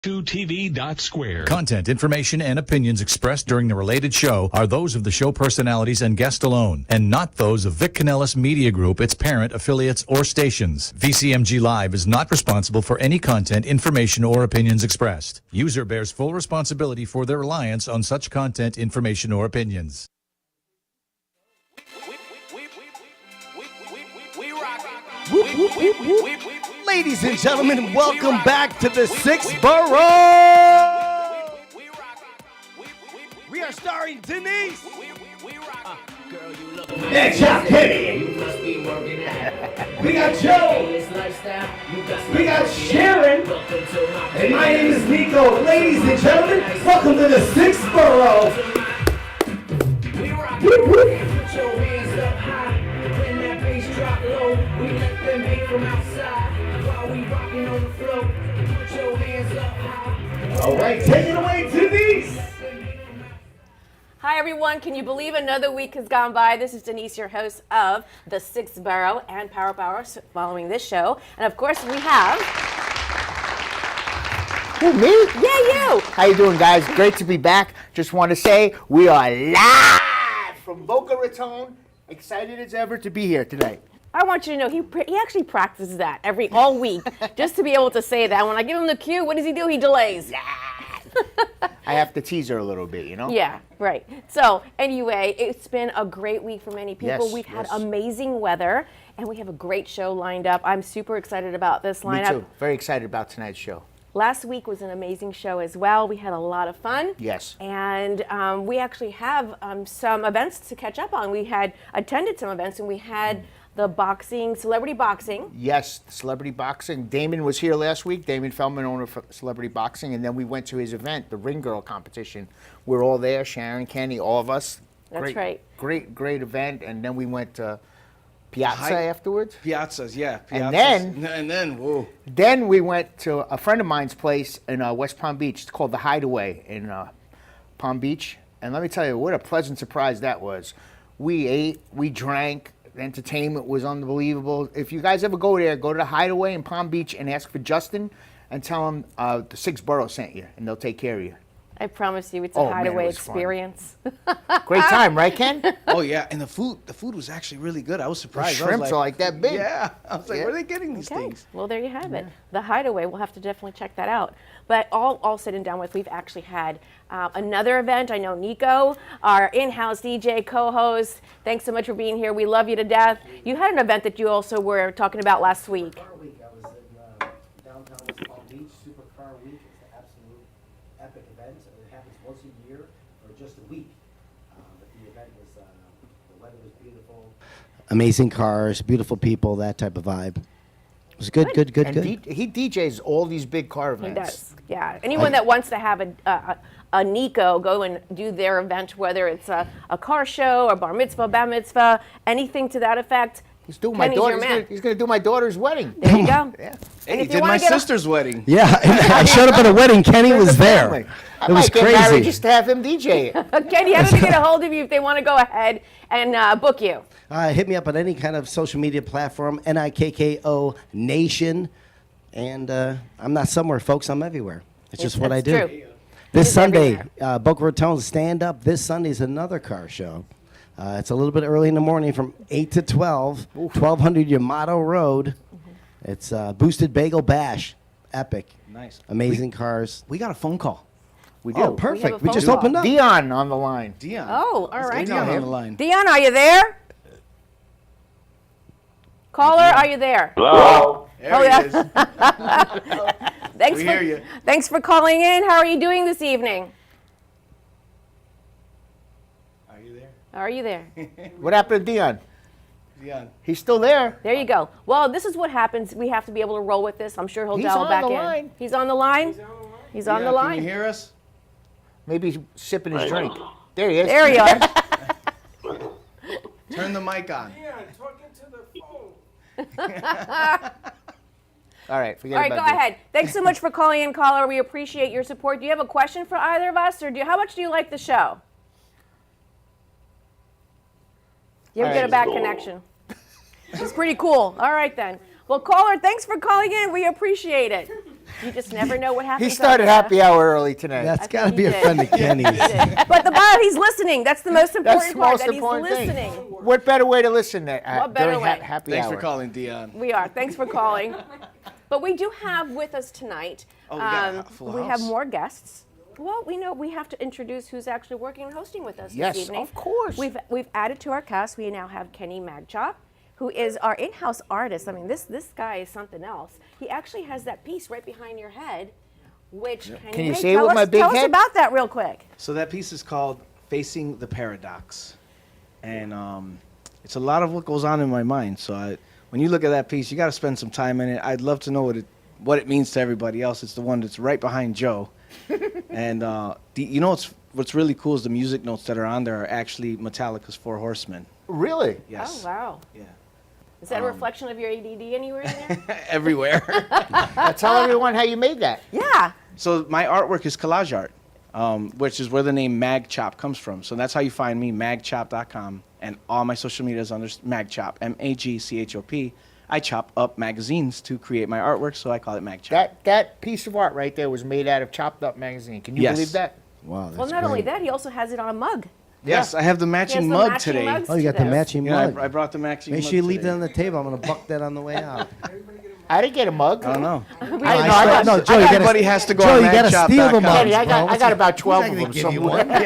6th2tv.square. Content, information, and opinions expressed during the related show are those of the show personalities and guest alone, and not those of Vic Canellis Media Group, its parent, affiliates, or stations. VCMG Live is not responsible for any content, information, or opinions expressed. User bears full responsibility for their reliance on such content, information, or opinions. Ladies and gentlemen, welcome back to the 6th Borough. We are starring Denise. Next up, Kenny. We got Joe. We got Sharon. And my name is Nico. Ladies and gentlemen, welcome to the 6th Borough. Whoop, whoop. We let them hate from outside while we rocking on the floor. Put your hands up high. All right, take it away, Denise. Hi, everyone. Can you believe another week has gone by? This is Denise, your host of the 6th Borough and Power following this show. And, of course, we have... Who, me? Yeah, you. How you doing, guys? Great to be back. Just want to say we are live from Boca Raton. Excited as ever to be here tonight. I want you to know he actually practices that all week just to be able to say that. When I give him the cue, what does he do? He delays. I have to tease her a little bit, you know? Yeah, right. So anyway, it's been a great week for many people. Yes, We've had yes. amazing weather, and we have a great show lined up. I'm super excited about this lineup. Me too. Very excited about tonight's show. Last week was an amazing show as well. We had a lot of fun. Yes. And we actually have some events to catch up on. We had attended some events, and we had the boxing, celebrity boxing. Yes, celebrity boxing. Damon was here last week. Damon Feldman, owner of Celebrity Boxing. And then we went to his event, the Ring Girl competition. We're all there, Sharon, Kenny, all of us. That's right. Great event. And then we went to Piazza afterwards. Piazzas, yeah. And then, whoa. Then we went to a friend of mine's place in West Palm Beach. It's called the Hideaway in Palm Beach. And let me tell you, what a pleasant surprise that was. We ate, we drank. The entertainment was unbelievable. If you guys ever go there, go to the Hideaway in Palm Beach and ask for Justin and tell him the 6th Borough sent you, and they'll take care of you. I promise you, it's a hideaway experience. Great time, right, Ken? Oh yeah, and the food was actually really good. I was The surprised. shrimps are like that big. Yeah, I was like, where are they getting these things? Well, there you have it. The Hideaway, we'll have to definitely check that out. But all said and done with, we've actually had another event. I know Nico, our in-house DJ co-host, thanks so much for being here. We love you to death. You had an event that you also were talking about last week. I was in downtown West Palm Beach, Supercar Week. It's the absolute epic event. It happens once a year for just a week. But the event was, the weather was beautiful. Amazing cars, beautiful people, that type of vibe. It was good. And he DJs all these big car He events. does, yeah. Anyone that wants to have a Nico go and do their event, whether it's a car show or bar mitzvah, bat mitzvah, anything to that effect, He's doing my Kenny's your daughter. man. He's going to do my daughter's wedding. There you go. Yeah. Hey, he if you did wanna my get a- sister's wedding. Yeah, I showed up at a wedding. Kenny was there. I It was might get married crazy. just to have him DJ it. Kenny, how do they get a hold of you if they want to go ahead and book you? Hit me up on any kind of social media platform, NIKKO Nation. And I'm not somewhere, folks. I'm everywhere. It's just what I do. True. This It's Sunday, everywhere. Boca Raton Stand Up. This Sunday is another car show. It's a little bit early in the morning from 8 to 12, 1200 Yamato Road. It's Boosted Bagel Bash. Epic. Nice. Amazing cars. We got a phone call. We do. Oh, perfect. We phone just call. opened up. Dion on the line. Dion. Oh, all right. Dion on the line. Dion, are you there? Caller, are you there? Hello. There he is. Thanks We for hear you. thanks for calling in. How are you doing this evening? Are you there? Are you there? What happened to Dion? Dion. He's still there. There you go. Well, this is what happens. We have to be able to roll with this. I'm sure he'll He's dial on back the in. line. He's on the line. He's on the Dion, line. Can you hear us? Maybe he's sipping his drink. There he is. There you are. Turn the mic on. All right, forget All right, about go this. ahead. Thanks so much for calling in, caller. We appreciate your support. Do you have a question for either of us, or how much do you like the show? You ever All get a right. bad connection? It's pretty cool. All right, then. Well, caller, thanks for calling in. We appreciate it. You just never know what happens. He started on the- happy hour early tonight. That's think got to he be a did. friend of Kenny's. But he's listening. That's the most important That's the part. most That important he's thing. listening. What better way to listen than What better during way? happy Thanks hour? for calling, Dion. We are. Thanks for calling. But we do have with us tonight. Oh, we got a full we have house. more guests. Well, we know we have to introduce who's actually working and hosting with us Yes, this evening. of course. We've added to our cast. We now have Kenny Magchop, who is our in-house artist. I mean, this guy is something else. He actually has that piece right behind your head, which Can you May, say it tell with us, my big tell us head? about that real quick. So that piece is called Facing the Paradox. And it's a lot of what goes on in my mind. So when you look at that piece, you got to spend some time in it. I'd love to know what it means to everybody else. It's the one that's right behind Joe. And you know what's really cool is the music notes that are on there are actually Metallica's Four Horsemen. Really? Yes. Oh, wow. Yeah. Is that a reflection of your ADD anywhere in there? Everywhere. Tell everyone how you made that. Yeah. So my artwork is collage art, which is where the name Magchop comes from. So that's how you find me, magchop.com. And all my social media is under Magchop, Magchop. I chop up magazines to create my artwork, so I call it Magchop. That piece of art right there was made out of chopped up magazine. Can you Yes. believe that? Wow, that's Well, not only that, he also has it on a mug. Yes, I have the He has matching the mug matching today. mugs Oh, you got the today. matching Yeah, mug. I brought the matching Make mug sure you leave today. that on the table. I'm gonna buck that on the way out. I didn't get a mug. I don't know. No, Joe, you Everybody gotta, has to go Joe, on you gotta magchop.com. steal the mug. Kenny, I got about 12 He's of not them gonna give you somewhere. one.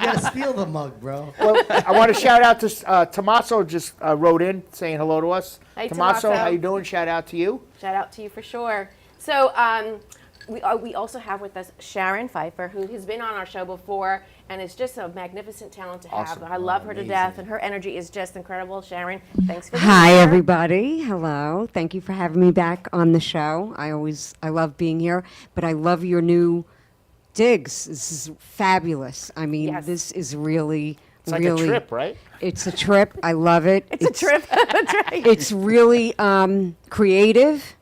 You gotta steal the mug, bro. Well, I want to shout out to Tommaso. Just wrote in saying hello to us. Hey, Tommaso, Tommaso. how you doing? Shout out to you. Shout out to you for sure. So we also have with us Sharon Pfeiffer, who has been on our show before and is just a magnificent talent to have. Awesome. I love her to death, and her energy is just incredible. Sharon, thanks for being Hi, here. everybody. Hello. Thank you for having me back on the show. I love being here, but I love your new digs. This is fabulous. I mean, Yes. this is really, It's like really. a trip, right? It's a trip. I love it. It's a trip. That's right. It's really creative,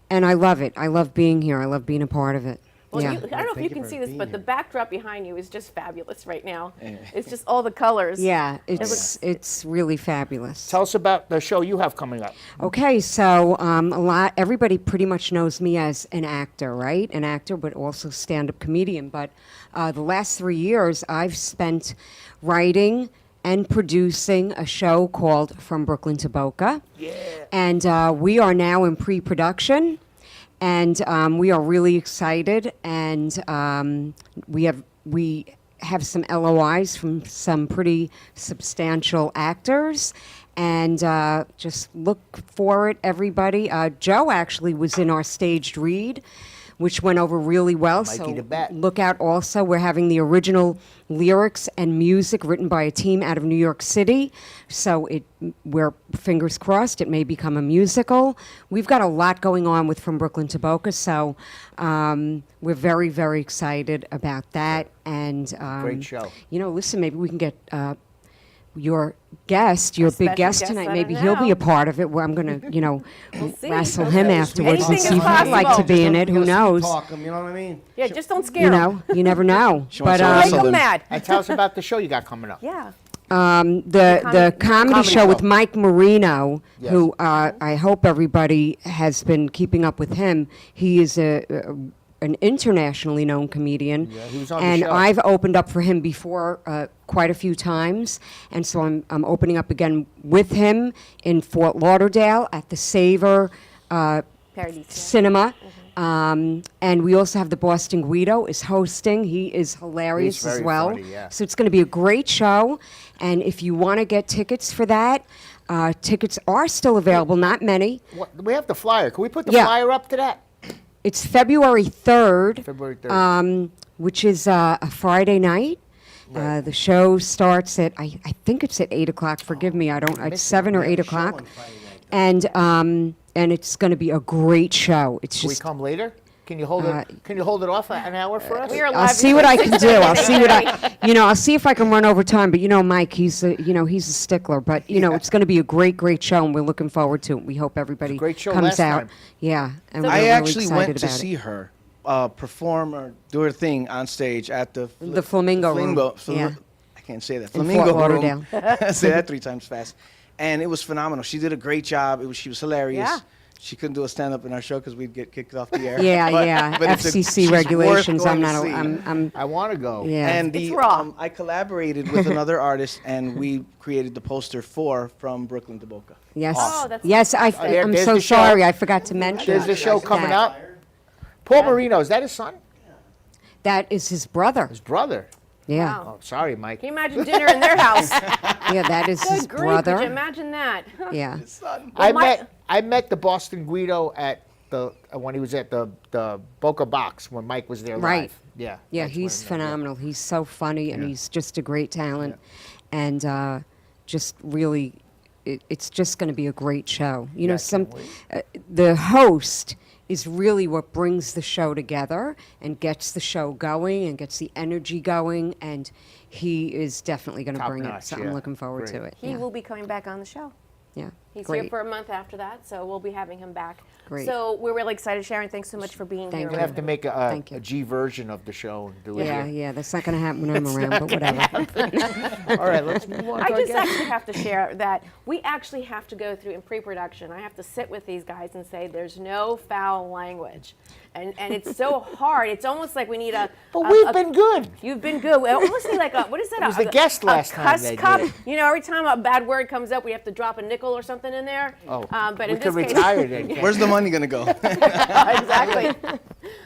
and I love it. I love being here. I love being a part of it. Well, yeah. I don't know if Thank you you can for see this, being but the here. backdrop behind you is just fabulous right now. It's just all the colors. Yeah, looks- it's really fabulous. Tell us about the show you have coming up. Okay, so everybody pretty much knows me as an actor, right? An actor, but also stand-up comedian. But the last 3 years, I've spent writing and producing a show called From Brooklyn to Boca. Yeah. And we are now in pre-production. And we are really excited, and we have some LOIs from some pretty substantial actors, and just look for it, everybody. Joe actually was in our staged read, which went over really well. Mikey So the Bat. look out also. We're having the original lyrics and music written by a team out of New York City. So we're fingers crossed it may become a musical. We've got a lot going on with From Brooklyn to Boca. So we're very, very excited about that. And Great show. You know, listen, maybe we can get your guest, your special big guest guest, tonight. I Maybe don't he'll be know. a part of it. Where I'm gonna, see. wrestle him afterwards Anything and see is if he'd like to possible. be in it. Who knows? Talk 'em, you know what I mean? Yeah, just don't scare You them. know, you never know. She wants But to Make wrestle them them. mad. And tell us about the show you got coming up. Yeah. the comedy comedy show with show. Mike Marino, Yes. who I hope everybody has been keeping up with him. He is an internationally known comedian, he was on the and show. I've opened up for him before quite a few times, and so I'm opening up again with him in Fort Lauderdale at the Savor Paradise. Cinema. And we also have the Boston Guido is hosting. He is hilarious He's as very well. funny, yeah. So it's going to be a great show. And if you want to get tickets for that, tickets are still available. Not many. We have the flyer. Can we put the Yeah. flyer up to that? It's February 3rd, February 3rd. which is a Friday night. The show starts at I think it's at 8 o'clock. Forgive me, I don't. It's 7 or 8 o'clock. And it's going to be a great show. It's Can we just come later? Can you hold it? Can you hold it off an hour for us? We are I'll live see what I between can do. 6:30 I'll and see what 8:30. I'll see if I can run over time. But Mike, he's a stickler. But it's going to be a great show, and we're looking forward to it. We hope everybody great show comes last out. time. Yeah, and we're I really actually excited went to about see it. her perform or do her thing on stage at the The Flamingo Room. Yeah. I can't say that. In Flamingo Fort Room. Lauderdale. Say that 3 times fast. And it was phenomenal. She did a great job. She was hilarious. Yeah. she couldn't do a stand-up in our show because we'd get kicked off the air. Yeah, But- yeah. but it's FCC she's worth regulations. I'm going not. to see. I'm. I want to go. Yeah. And It's the, raw. I collaborated with another artist, and we created the poster for From Brooklyn to Boca. Yes. Oh, that's Yes. I'm there's so the show. sorry. I forgot to mention. There's the show coming that. out. Paul Marino, is that his son? That is his brother. His brother? Yeah. Wow. Oh, sorry, Mike. Can you imagine dinner in their house? Yeah. That is his Good grief, could you brother. imagine that? Yeah. I met the Boston Guido at when he was at the Boca Box when Mike was there Right. live. Yeah. Yeah, that's he's when I met him. phenomenal. He's so funny, and he's just a great talent, and just really, it's just going to be a great show. You know, the host is really what brings the show together and gets the show going and gets the energy going, and he is definitely going to Top bring notch, it. So yeah. I'm looking forward Great. to it. He Yeah. will be coming back on the show. Yeah. He's Great. here for a month after that, so we'll be having him back. Great. So we're really excited. Sharon, thanks so much for being Thank here. We're going to have to make Thank a you. G version of the show and do it Yeah, here. yeah, that's not going to happen when I'm around, but whatever. All right, let's move on to I our just guest. actually have to share that we actually have to go through in pre-production. I have to sit with these guys and say there's no foul language, and it's so hard. It's almost like we need a. But we've been good. You've been good. We almost need like a what is that? It was the guest last time cuss they cup. did it. You know, every time a bad word comes up, we have to drop a nickel or something in there. Oh, but we in could this case, retire then. can't Where's the money going to go? exactly.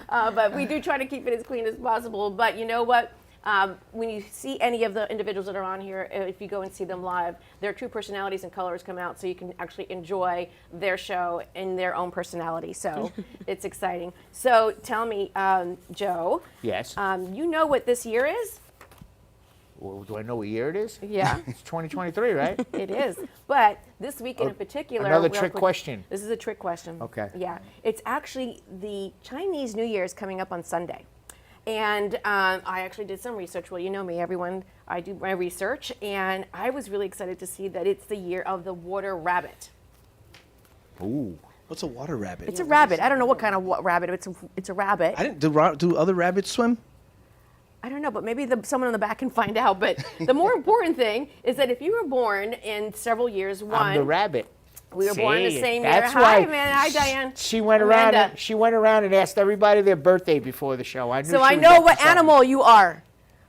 But we do try to keep it as clean as possible. But you know what? When you see any of the individuals that are on here, if you go and see them live, their true personalities and colors come out, so you can actually enjoy their show in their own personality. So it's exciting. So tell me, Joe. Yes. You know what this year is? Well, do I know what year it is? Yeah. It's 2023, right? It is. But this weekend in particular. Another real trick quick- question. This is a trick question. Okay. Yeah. It's actually the Chinese New Year is coming up on Sunday. And I actually did some research. Well, you know me, everyone. I do my research. And I was really excited to see that it's the year of the water rabbit. Ooh. What's a water rabbit? It's a rabbit. I don't know what kind of rabbit. It's a rabbit. I didn't. Do other rabbits swim? I don't know, but maybe someone in the back can find out. But the more important thing is that if you were born in several years, I'm the rabbit. we were born the See, same year. that's Hi, why man. Hi, Diane. She went around. Amanda. She went around and asked everybody their birthday before the show. I knew. So she I was know up to what something. animal you are.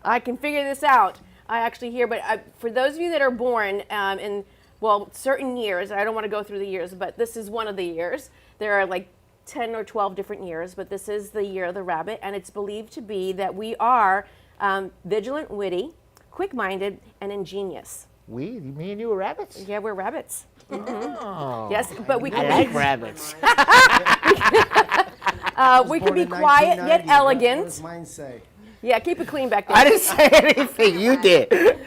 I can figure this out. I actually hear, but for those of you that are born in, well, certain years, I don't want to go through the years, but this is one of the years. There are like 10 or 12 different years, but this is the year of the rabbit, and it's believed to be that we are vigilant, witty, quick-minded, and ingenious. Me and you are rabbits? Yeah, we're rabbits. Oh. Yes, but we I can like rabbits. we can Born be in quiet yet 1990. What elegant. does mine say? Yeah, keep it clean back there. I didn't say anything. You did.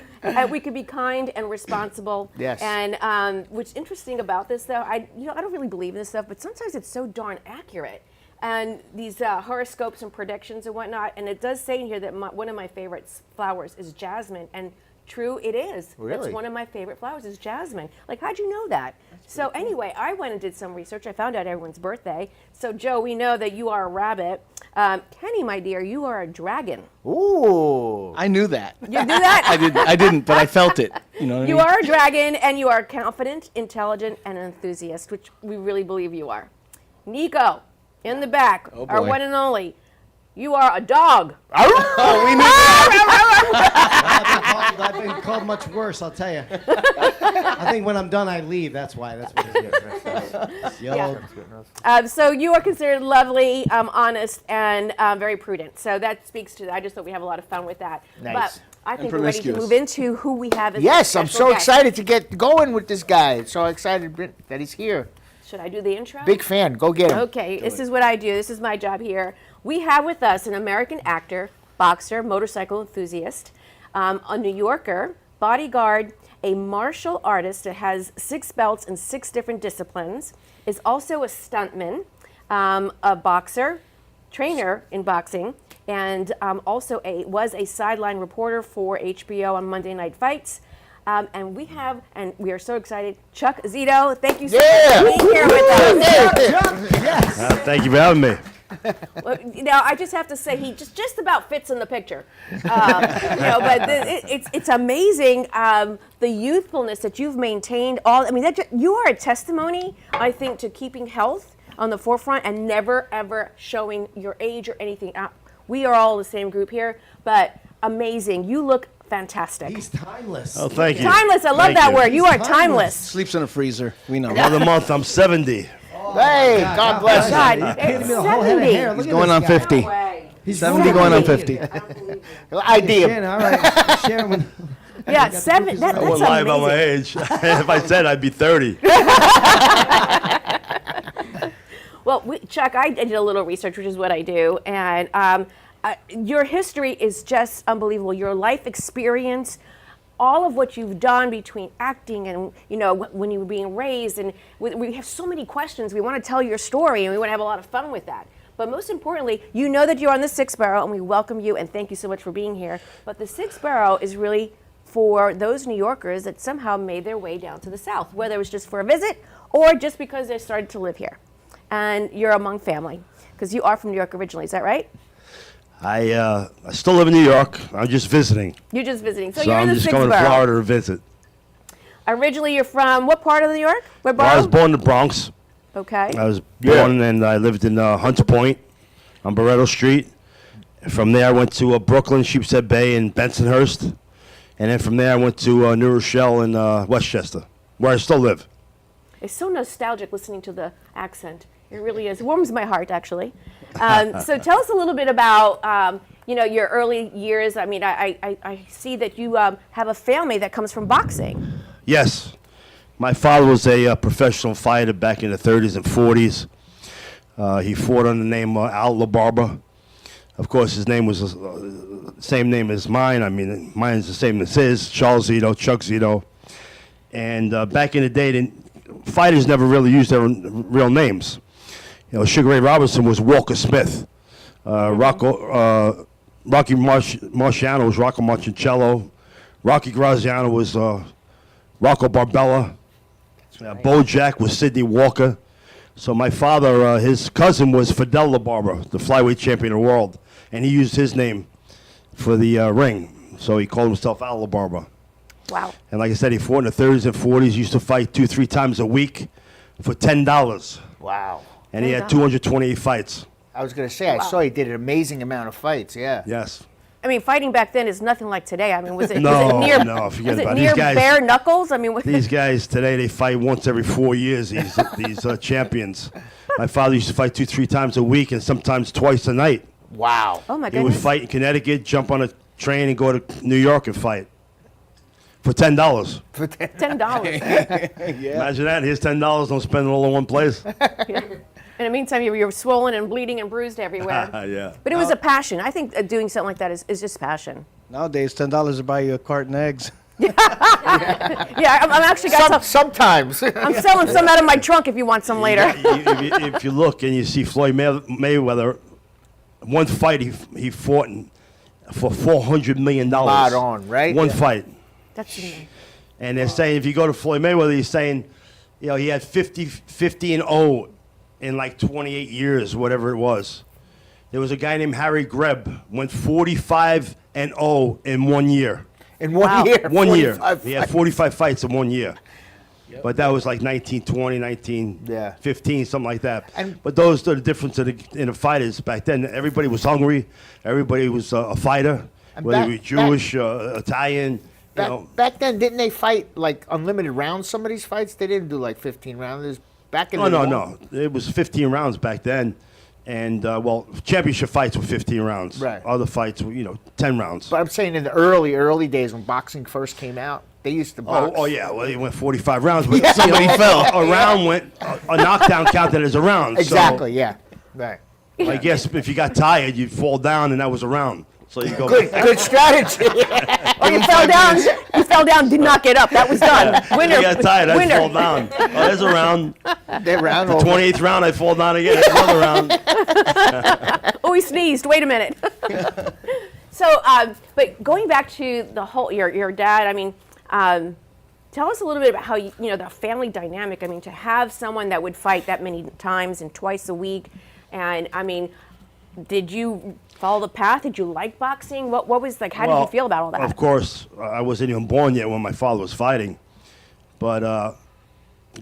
We could be kind and responsible. Yes. And what's interesting about this, though, I don't really believe in this stuff, but sometimes it's so darn accurate. And these horoscopes and predictions and whatnot, and it does say in here that one of my favorite flowers is jasmine, and true, it is. Really? It's one of my favorite flowers is jasmine. Like, how'd you know that? So anyway, I went and did some research. I found out everyone's birthday. So Joe, we know that you are a rabbit. Kenny, my dear, you are a dragon. Ooh. I knew that. You do that? I didn't, but I felt it. You know what You I mean? are a dragon, and you are confident, intelligent, and an enthusiast, which we really believe you are. Nico, in the back, Oh, our boy. one and only. You are a dog. Oh, we knew that. I've been called much worse, I'll tell you. I think when I'm done, I leave. That's why. That's what it is. Yo. Yeah. So you are considered lovely, honest, and very prudent. So that speaks to that. I just thought we have a lot of fun with that. Nice. But I think And we're ready to promiscuous. move into who we have as Yes, our I'm special so guest. excited to get going with this guy. So excited that he's here. Should I do the intro? Big fan. Go get him. Okay, this is what I do. This is my job here. We have with us an American actor, boxer, motorcycle enthusiast, a New Yorker, bodyguard, a martial artist that has 6 belts in 6 different disciplines, is also a stuntman, a boxer, trainer in boxing, and also was a sideline reporter for HBO on Monday Night Fights. And we are so excited, Chuck Zito. Thank you so much for being here with us. Yes. Thank you for having me. Well, now, I just have to say, he just about fits in the picture. But it's amazing the youthfulness that you've maintained. You are a testimony, I think, to keeping health on the forefront and never, ever showing your age or anything. We are all the same group here, but amazing. You look fantastic. He's timeless. Oh, thank you. Timeless. I love Thank that you. word. You are He's timeless. Sleeps in a freezer. We know. Another month, I'm 70. Hey, God bless you. God, He painted it's me a whole head of 70. hair. Look He's at going this on guy. 50. He's 70 going on 70. 50. ID him. Shannon, all right. Sharon, Yeah, 7. I That's wouldn't lie about my amazing. age. If I said I'd be 30. Well, Chuck, I did a little research, which is what I do, and your history is just unbelievable. Your life experience, all of what you've done between acting and, when you were being raised, and we have so many questions. We want to tell your story, and we want to have a lot of fun with that. But most importantly, you know that you're on the 6th Borough, and we welcome you, and thank you so much for being here. But the 6th Borough is really for those New Yorkers that somehow made their way down to the South, whether it was just for a visit or just because they started to live here. And you're among family, because you are from New York originally, is that right? I still live in New York. I'm just visiting. You're just visiting. So, So you're in I'm the just 6th going to Borough. Florida to visit. Originally, you're from what part of New York? What Well, I was borough? born in the Bronx. Okay. I was born and I lived in Hunts Point on Barretto Street. From there, I went to Brooklyn, Sheepshead Bay, and Bensonhurst. And then from there, I went to New Rochelle and Westchester, where I still live. It's so nostalgic listening to the accent. It really is. It warms my heart, actually. So tell us a little bit about, your early years. I mean, I see that you have a family that comes from boxing. Yes. My father was a professional fighter back in the 30s and 40s. He fought under the name Al LaBarba. Of course, his name was the same name as mine. I mean, mine's the same as his, Charles Zito, Chuck Zito. And back in the day, fighters never really used their real names. Sugar Ray Robinson was Walker Smith. Rocky Marciano was Rocco Marcincello. Rocky Graziano was Rocco Barbella. Bojack was Sidney Walker. So my father, his cousin was Fidel LaBarba, the flyweight champion of the world. And he used his name for the ring. So he called himself Al LaBarba. Wow. And like I said, he fought in the 30s and 40s. He used to fight 2-3 times a week for $10. Wow. And he had 228 fights. I was going to say, I saw he did an amazing amount of fights, yeah. Yes. I mean, fighting back then is nothing like today. I mean, was it No, near, no, forget was it about it. near These guys- bare knuckles? I mean, These guys today, they fight once every 4 years, these champions. My father used to fight 2-3 times a week and sometimes twice a night. Wow. oh my He would goodness. fight in Connecticut, jump on a train and go to New York and fight for $10. $10. Imagine that. Here's $10. Don't spend it all in one place. In the meantime, you're swollen and bleeding and bruised everywhere. Yeah. But it was a passion. I think doing something like that is just passion. Nowadays, $10 to buy you a carton of eggs. Yeah, I'm actually got some. Sometimes. I'm selling some out of my trunk if you want some later. If you look and you see Floyd Mayweather, one fight he fought for $400 million. Spot on, right? One Yeah. fight. That's And they're saying if you go to Floyd Mayweather, he's saying, he had 50-0 in like 28 years, whatever it was. There was a guy named Harry Greb, went 45-0 in 1 year. In one Wow. year. 1 year. 45 He had fights. 45 fights in 1 year. But that was like 1920, 1915, something like that. And- But those are the difference in the fighters back then. Everybody was hungry. Everybody was a fighter, And whether back- you were Jewish, Italian. Back then, didn't they fight like unlimited rounds? Some of these fights, they didn't do like 15 rounds. It was back in Oh, the no. It was 15 rounds back then. And, championship fights were 15 rounds. Right. Other fights were, 10 rounds. But I'm saying in the early days when boxing first came out, they used to box. Oh, yeah. Well, he went 45 rounds. But Somebody fell. A round went, a knockdown counted as a round. so- Exactly, yeah. Right. I guess if you got tired, you'd fall down, and that was a round. So you go. Good strategy. Oh, you fell down. You fell down. Did not get up. That was done. Winner. I got tired. I'd Winner. fall down. Oh, there's a round. They're round The over. 28th round, I fall down again. There's another round. Oh, he sneezed. Wait a minute. So, but going back to the whole your dad. I mean, tell us a little bit about how the family dynamic. I mean, to have someone that would fight that many times and twice a week. And I mean, did you follow the path? Did you like boxing? What was like? How did you feel about all that? Of course, I wasn't even born yet when my father was fighting. But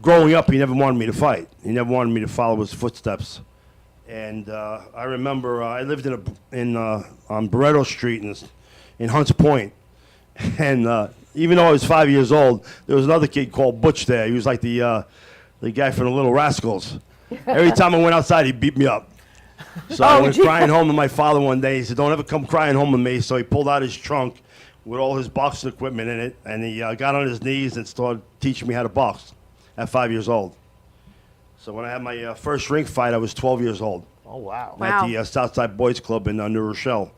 growing up, he never wanted me to fight. He never wanted me to follow his footsteps. And I remember I lived on Barretto Street in Hunts Point. And even though I was 5 years old, there was another kid called Butch there. He was like the guy from the Little Rascals. Every time I went outside, he beat me up. So I went crying home to my father one day. He said, "Don't ever come crying home to me." So he pulled out his trunk with all his boxing equipment in it, and he got on his knees and started teaching me how to box at 5 years old. So when I had my first ring fight, I was 12 years old. Oh, wow. Wow. At the Southside Boys Club in New Rochelle.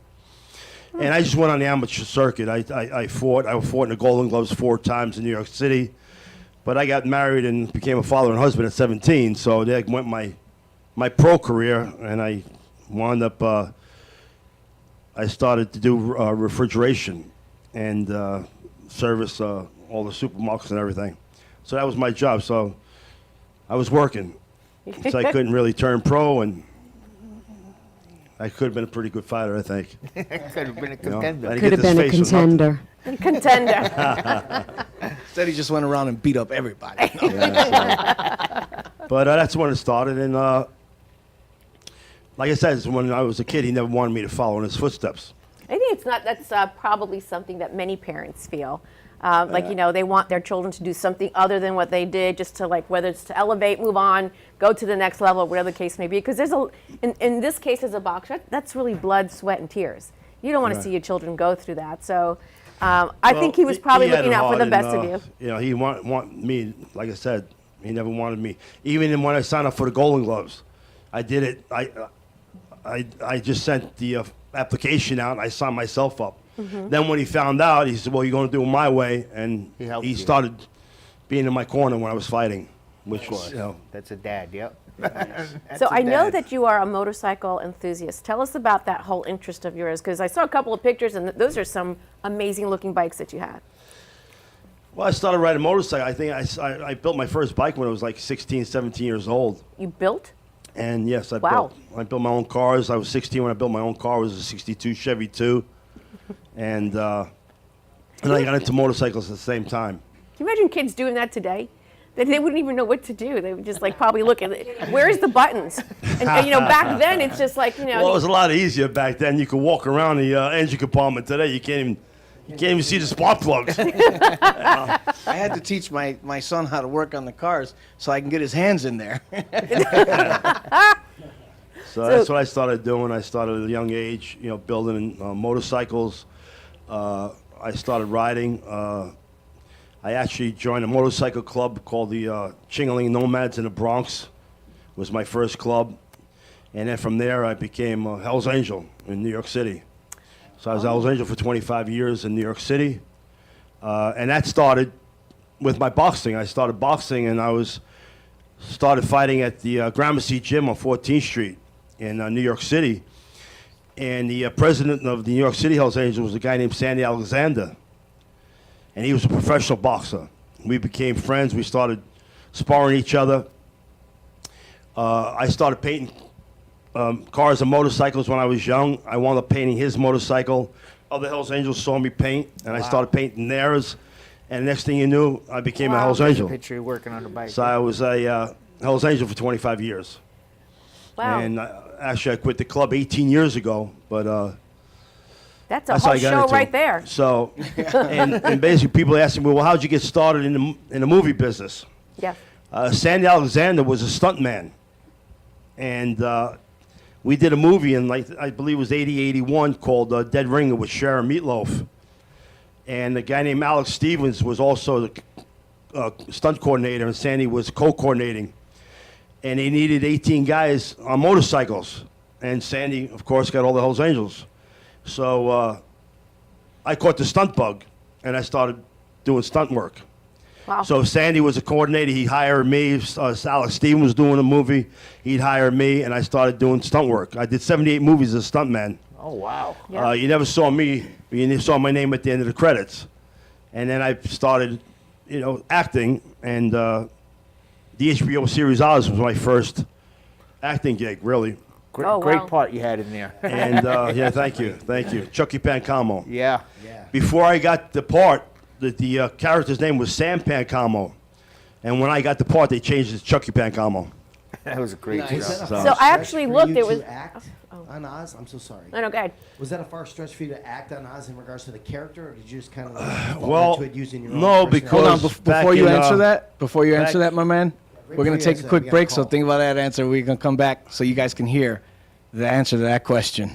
And I just went on the amateur circuit. I fought in the Golden Gloves 4 times in New York City. But I got married and became a father and husband at 17. So there went my pro career, and I wound up, I started to do refrigeration and service all the supermarkets and everything. So that was my job. So I was working. So I couldn't really turn pro, and I could have been a pretty good fighter, I think. Could have been a You know, contender. I didn't Could get have this been a face for nothing. contender. Contender. Instead, he just went around and beat up everybody. But that's when it started, and like I said, when I was a kid, he never wanted me to follow in his footsteps. I think it's not. That's probably something that many parents feel. Like, you know, they want their children to do something other than what they did, just to, like, whether it's to elevate, move on, go to the next level, whatever the case may be. Because there's in this case as a boxer, that's really blood, sweat, and tears. You don't want to see your children go through that. So I think he was probably had looking it out for hard, the and, best of you. You know, he want me, like I said, he never wanted me. Even when I signed up for the Golden Gloves, I did it. I just sent the application out, and I signed myself up. Then when he found out, he said, "Well, you're going to do it my way," and He helped he you. started being in my corner when I was fighting, which was, you know, That's a dad, yep. So I know that you are a motorcycle enthusiast. Tell us about that whole interest of yours, because I saw a couple of pictures, and those are some amazing-looking bikes that you had. well, I started riding motorcycle. I think I built my first bike when I was like 16, 17 years old. You built? And yes, I Wow. built my own cars. I was 16 when I built my own car. It was a 62 Chevy 2. And I got into motorcycles at the same time. Can you imagine kids doing that today? They wouldn't even know what to do. They would just like probably look at it. Where's the buttons? And you know, back then it's just like, you know. Well, it was a lot easier back then. You could walk around the engine compartment. Today, you can't even see the spark plugs. I had to teach my son how to work on the cars so I can get his hands in there. So that's what I started doing. I started at a young age, you know, building motorcycles. I started riding. I actually joined a motorcycle club called the Chingaling Nomads in the Bronx. It was my first club. And then from there, I became a Hell's Angel in New York City. So I was Hell's Angel for 25 years in New York City. And that started with my boxing. I started boxing, and I started fighting at the Gramercy Gym on 14th Street in New York City. And the president of the New York City Hells Angels was a guy named Sandy Alexander. And he was a professional boxer. We became friends. We started sparring each other. I started painting cars and motorcycles when I was young. I wound up painting his motorcycle. Other Hells Angels saw me paint, and I started painting theirs. And next thing you knew, I became a Hells Angel. Picture you working on the bike. So I was a Hells Angel for 25 years. Wow. And actually, I quit the club 18 years ago, but That's a that's how whole I got show into right it. there. So, and basically, people asking me, "Well, how'd you get started in the movie business?" Yeah. Sandy Alexander was a stuntman, and we did a movie in, like, I believe it was 80, 81, called Dead Ringer with Sharon Meatloaf, and a guy named Alex Stevens was also the stunt coordinator, and Sandy was co-coordinating, and they needed 18 guys on motorcycles, and Sandy, of course, got all the Hells Angels. So I caught the stunt bug, and I started doing stunt work. Wow. So if Sandy was a coordinator, he hired me. Alex Stevens was doing a movie, he'd hire me, and I started doing stunt work. I did 78 movies as a stuntman. Oh, wow. Yeah. You never saw me, you never saw my name at the end of the credits. And then I started, you know, acting, and the HBO series Oz was my first acting gig, really. Great, Oh, great wow. part you had in there. And yeah, thank you. Chucky Pancamo. Yeah. Before I got the part, the character's name was Sam Pancamo. And when I got the part, they changed it to Chucky Pancamo. That was a great Was job. that a So- far So I stretch actually for looked, you it to was- act on Oz? I'm so sorry. No, go ahead. Was that a far stretch for you to act on Oz in regards to the character, or did you just kind of fall well, into it using your no, own because- Hold on, personality? Back before you in, answer that, back- my man, we're before gonna you take answer a that, quick we got a break. So call. think about that answer. We're gonna come back so you guys can hear the answer to that question.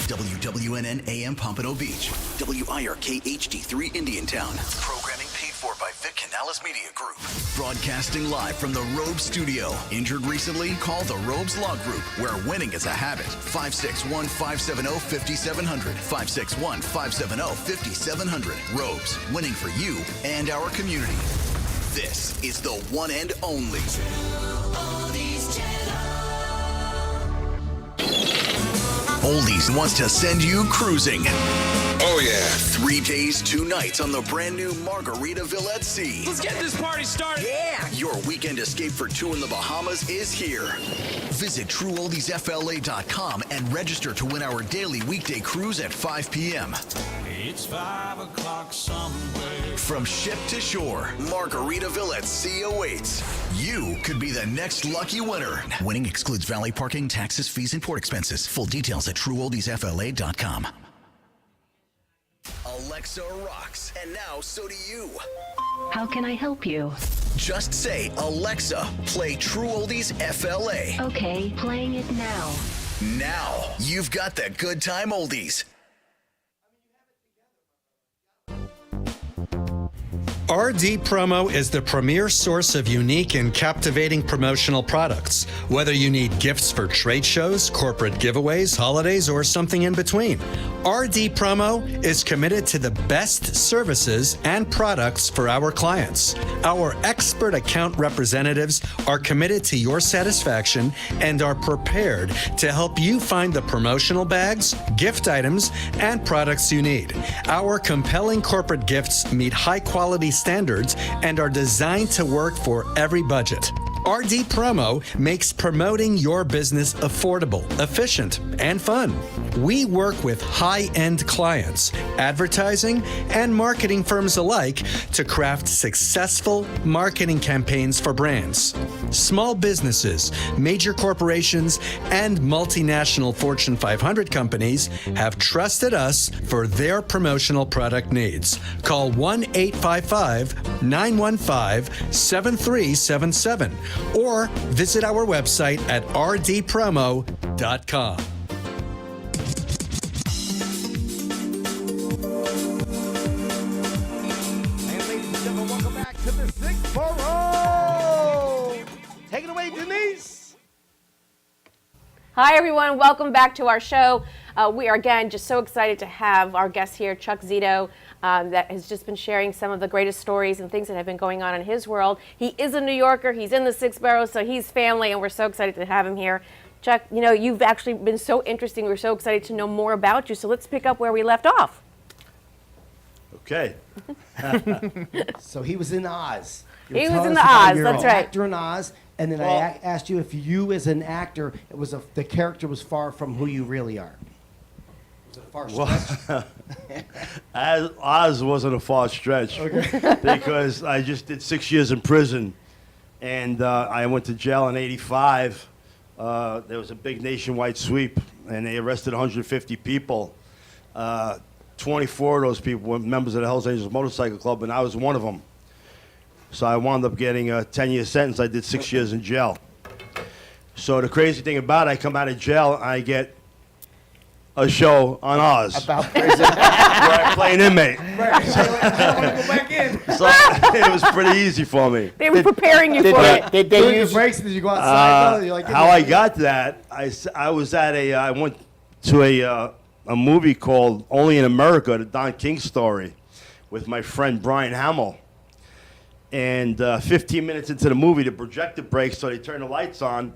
WWNN AM Pompano Beach. WIRK HD3 Indiantown. Programming paid for by Vic Canales Media Group. Broadcasting live from the Robes Studio. Injured recently? Call the Robes Law Group, where winning is a habit. 561-570-5700. 561-570-5700. Robes, winning for you and our community. This is the one and only. Oldies wants to send you cruising. Oh, yeah. 3 days, 2 nights on the brand new Margaritaville at Sea. Let's get this party started. Yeah! Your weekend escape for 2 in the Bahamas is here. Visit TrueOldiesFLA.com and register to win our daily weekday cruise at 5 p.m. It's 5 o'clock somewhere. From ship to shore, Margaritaville at Sea awaits. You could be the next lucky winner. Winning excludes valet parking, taxes, fees, and port expenses. Full details at TrueOldiesFLA.com. Alexa rocks, and now so do you. How can I help you? Just say, Alexa, play True Oldies FLA. Okay, playing it now. Now, you've got the good time oldies. RD Promo is the premier source of unique and captivating promotional products. Whether you need gifts for trade shows, corporate giveaways, holidays, or something in between, RD Promo is committed to the best services and products for our clients. Our expert account representatives are committed to your satisfaction and are prepared to help you find the promotional bags, gift items, and products you need. Our compelling corporate gifts meet high-quality standards and are designed to work for every budget. RD Promo makes promoting your business affordable, efficient, and fun. We work with high-end clients, advertising, and marketing firms alike to craft successful marketing campaigns for brands. Small businesses, major corporations, and multinational Fortune 500 companies have trusted us for their promotional product needs. Call 1-855-915-7377 or visit our website at rdpromo.com. And ladies and gentlemen, welcome back to the 6th Borough. Take it away, Denise. Hi, everyone. Welcome back to our show. We are, again, just so excited to have our guest here, Chuck Zito, that has just been sharing some of the greatest stories and things that have been going on in his world. He is a New Yorker. He's in the 6th Borough, so he's family, and we're so excited to have him here. Chuck, you know, you've actually been so interesting. We're so excited to know more about you, so let's pick up where we left off. Okay. So he was in Oz. You were He was telling in us the about Oz, your that's right. actor in Oz, and then I asked you if you, as an actor, the character was far from who you really are. Was it a far stretch? Oz wasn't a far stretch because I just did 6 years in prison, and I went to jail in '85. There was a big nationwide sweep, and they arrested 150 people. 24 of those people were members of the Hells Angels Motorcycle Club, and I was one of them. So I wound up getting a 10-year sentence. I did 6 years in jail. So the crazy thing about it, I come out of jail, I get a show on Oz. About prison. Where I play an inmate. Right. So I want to go back in. So it was pretty easy for me. They were preparing you for it. Did During they the use breaks, did you go outside? You're like, How I got that, I was at I went to a movie called Only in America, the Don King story, with my friend Brian Hamill. And 15 minutes into the movie, the projector breaks, so they turn the lights on.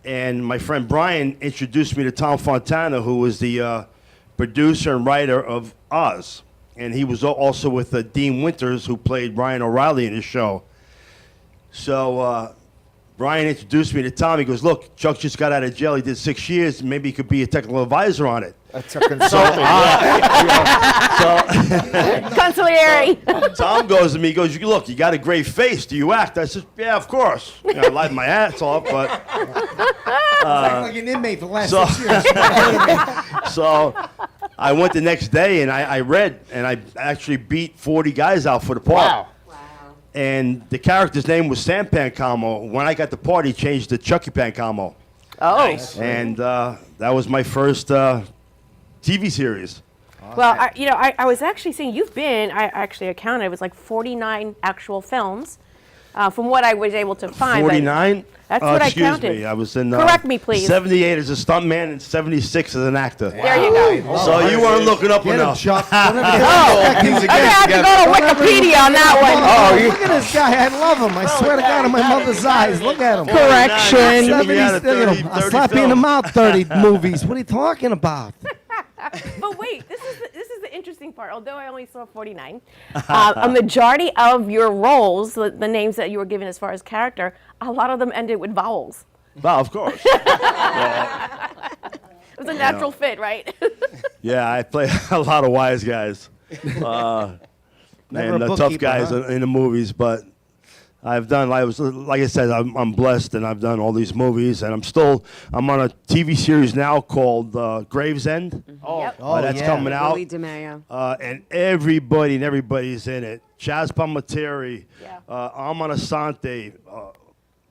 And my friend Brian introduced me to Tom Fontana, who was the producer and writer of Oz. And he was also with Dean Winters, who played Ryan O'Reilly in his show. So Brian introduced me to Tom. He goes, look, Chuck just got out of jail. He did 6 years. Maybe he could be a technical advisor on it. That's a consultant. Consigliere. Tom goes to me, he goes, look, you got a great face. Do you act? I said, yeah, of course. You know, I lied my ass off, but... like an inmate for the last 6 years. So I went the next day, and I read, and I actually beat 40 guys out for the part. Wow. And the character's name was Sam Pancamo. When I got the part, he changed to Chucky Pancamo. Oh. Nice. And that was my first TV series. Well, I was actually seeing you've been, I actually counted, it was like 49 actual films from what I was able to find. 49? That's what I excuse counted. me. I was in Correct me, please. 78 as a stuntman and 76 as an actor. There you go. So you weren't looking up Get him, enough. Chuck. I'm going to have to go to Wikipedia on that one. Look at this guy. I love him. I swear to God, in my mother's eyes. Look at him. Correction. Should be out of 30 I'll slap you in the films. mouth, 30 movies. What are you talking about? But wait, this is the interesting part. Although I only saw 49, a majority of your roles, the names that you were given as far as character, a lot of them ended with vowels. Well, of course. It was a natural fit, right? Yeah, I play a lot of wise guys. Never And a the tough bookkeeper, guys huh? in the movies, but like I said, I'm blessed, and I've done all these movies, and I'm on a TV series now called Gravesend. Yep. That's coming out. Willie DeMaio. And everybody's in it. Chaz Palminteri, Yeah. Armand Asante,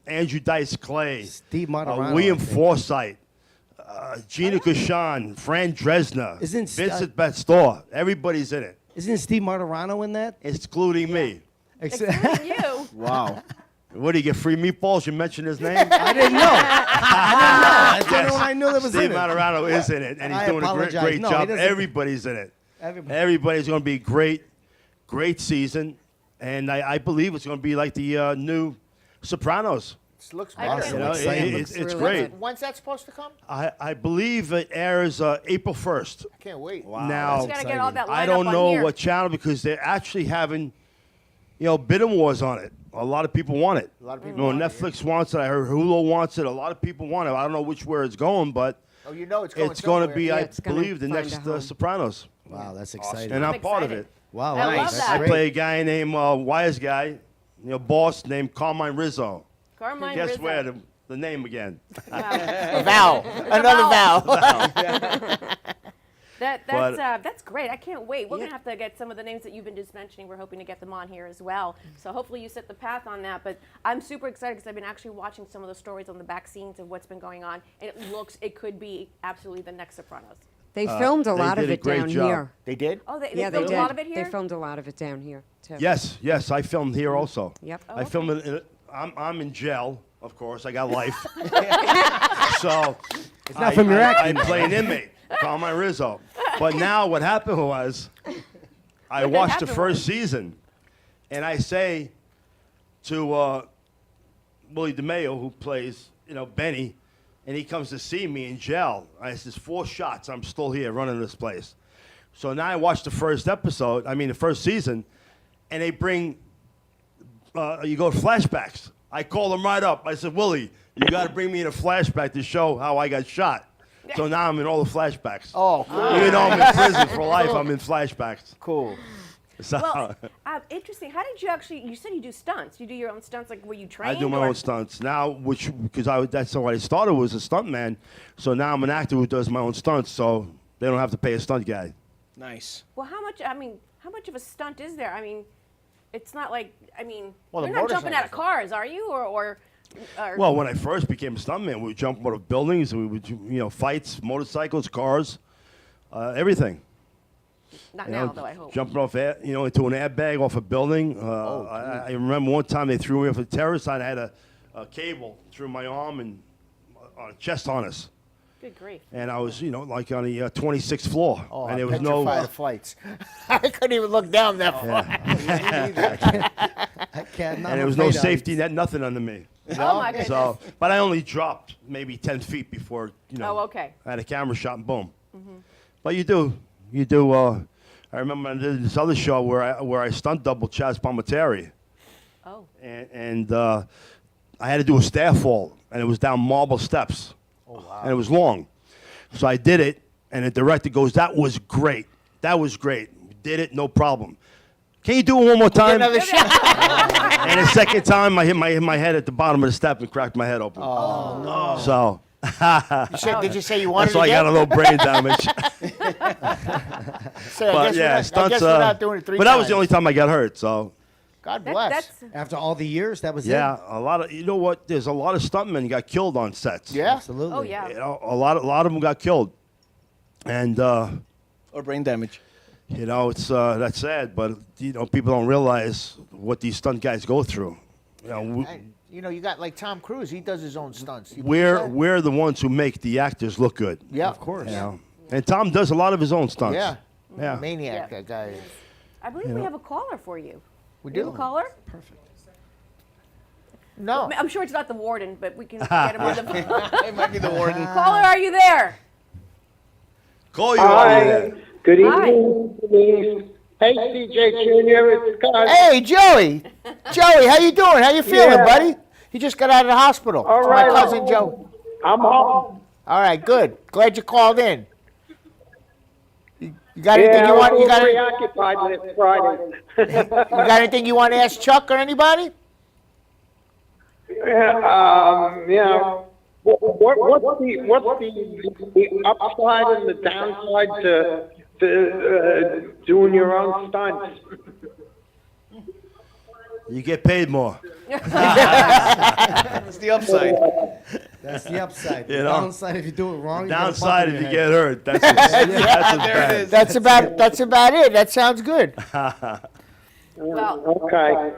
Andrew Dice Clay, Steve Martirano, William I think. Forsythe, Gina Kashan, Fran Dresner, Isn't Vincent Bastor. Everybody's in it, Isn't Steve Martirano in that? excluding me. Including you. Wow. What do you get, free meatballs? You mentioned his name? I didn't know. That's the only one I knew that was Steve in it. Martirano is in it, and he's I doing a apologize. great No, he job. doesn't. Everybody's in it. Everybody's going to be great season, and I believe it's going to be like the new Sopranos. This looks I better. can't You know, exciting. it's Looks really great. good. When's that supposed to come? I believe it airs April 1st. I can't wait. Now, You gotta get all that I lineup don't on know here. what channel, because they're actually having, bidding wars on it. A lot of people want it. A lot of people want it, Netflix wants it. I heard Hulu wants it. A lot of people want it. I don't know where it's going, but Oh, you know it's going it's going to somewhere. be, Yeah, I it's gonna believe, the find next a home. Sopranos. Wow, that's exciting. And I'm I'm part of excited. it. Wow, I love nice. that. I Great. play a guy named Wise Guy, boss named Carmine Rizzo. Carmine Guess Rizzo. where? The name again. A vowel. Another vowel. That's great. I can't wait. We're gonna have to get some of the names that you've been just mentioning. We're hoping to get them on here as well. So hopefully you set the path on that. But I'm super excited because I've been actually watching some of the stories on the back scenes of what's been going on, and it could be absolutely the next Sopranos. They filmed a they lot of did a it great down job. here. They did? Oh, they Yeah, they filmed did. a lot of it here. They filmed a lot of it down here too. Yes, I filmed here also. Yep. Oh, I filmed it. I'm in jail, of course. I got life. So It's not from your acting. I play an inmate, Carmine Rizzo. But now what happened was, I watched the first season, and I say to Willie DeMeo, who plays, Benny, and he comes to see me in jail. I says, 4 shots, I'm still here running this place. So now I watch the first season, and they bring, you go to flashbacks. I call him right up. I said, Willie, you got to bring me in a flashback to show how I got shot. So now I'm in all the flashbacks. Oh, cool. Even though I'm in prison for life, I'm in flashbacks. Cool. So Well, interesting. How did you actually? You said you do stunts. You do your own stunts, like were you trained? I do my own stunts now, because that's how I started, was a stuntman. So now I'm an actor who does my own stunts, so they don't have to pay a stunt guy. Nice. Well, how much of a stunt is there? I mean, it's not like Well, you're not jumping out of cars, are you? Or Well, when I first became a stuntman, we would jump out of buildings, we would fights, motorcycles, cars, everything. not now, though. I hope. Jumping off, into an airbag off a building. I remember one time they threw me off a terrace. I had a cable through my arm and on a chest harness. Good grief. And I was, like on the 26th floor. Oh, and I'm there was no petrified of flights. I couldn't even look down that far. I can't. and there was no safety net, nothing under me. Oh my goodness. So, but I only dropped maybe 10 feet before, Oh, okay. I had a camera shot and boom. But you do. I remember I did this other show where I stunt double Chaz Palminteri. Oh. And I had to do a stair fall, and it was down marble steps. Oh, wow. And it was long. So I did it, and the director goes, that was great. That was great. You did it, no problem. Can you do it one more time? Another shot. And the second time, I hit my head at the bottom of the step and cracked my head open. Oh, no. So. Did you say you wanted That's why to I got a little brain damage. So I But guess yeah, I stunts. guess we're not doing it 3 But that was times. the only time I got hurt. So God bless. After all the years, that was yeah, a lot of what? There's a lot of stuntmen got killed on sets. Yeah. Absolutely. Oh yeah. A lot of them got killed, and Or brain damage. it's that's sad. But people don't realize what these stunt guys go through. You got like Tom Cruise. He does his own stunts. You We're the ones who make the actors look good. Yeah. Of course. And Tom does a lot of his own stunts. Yeah. Yeah. Maniac, Yeah. that guy is. I believe we have a caller for you. We You have do. a caller? Perfect. No. I'm sure it's not the warden, but we can get him on the phone. It might be the warden. Caller, are you there? Call you over there. Good Hi. evening, Denise. Hey, CJ Jr., it's Scott. Hey, Joey. Joey, how you doing? How you feeling, Yeah. buddy? He just got out of the hospital. All It's right. my cousin Joe. I'm home. All right, good. Glad you called in. You got anything Yeah, you I want? was You got, preoccupied last Friday. you got anything you want to ask Chuck or anybody? Yeah. What's the upside and the downside to doing your own stunts? You get paid more. That's the upside. That's the upside. You The know? downside, if you do it wrong, Downside you if get you a bump in get your hurt. That's There it is. That's about it. That sounds good. Well, Okay.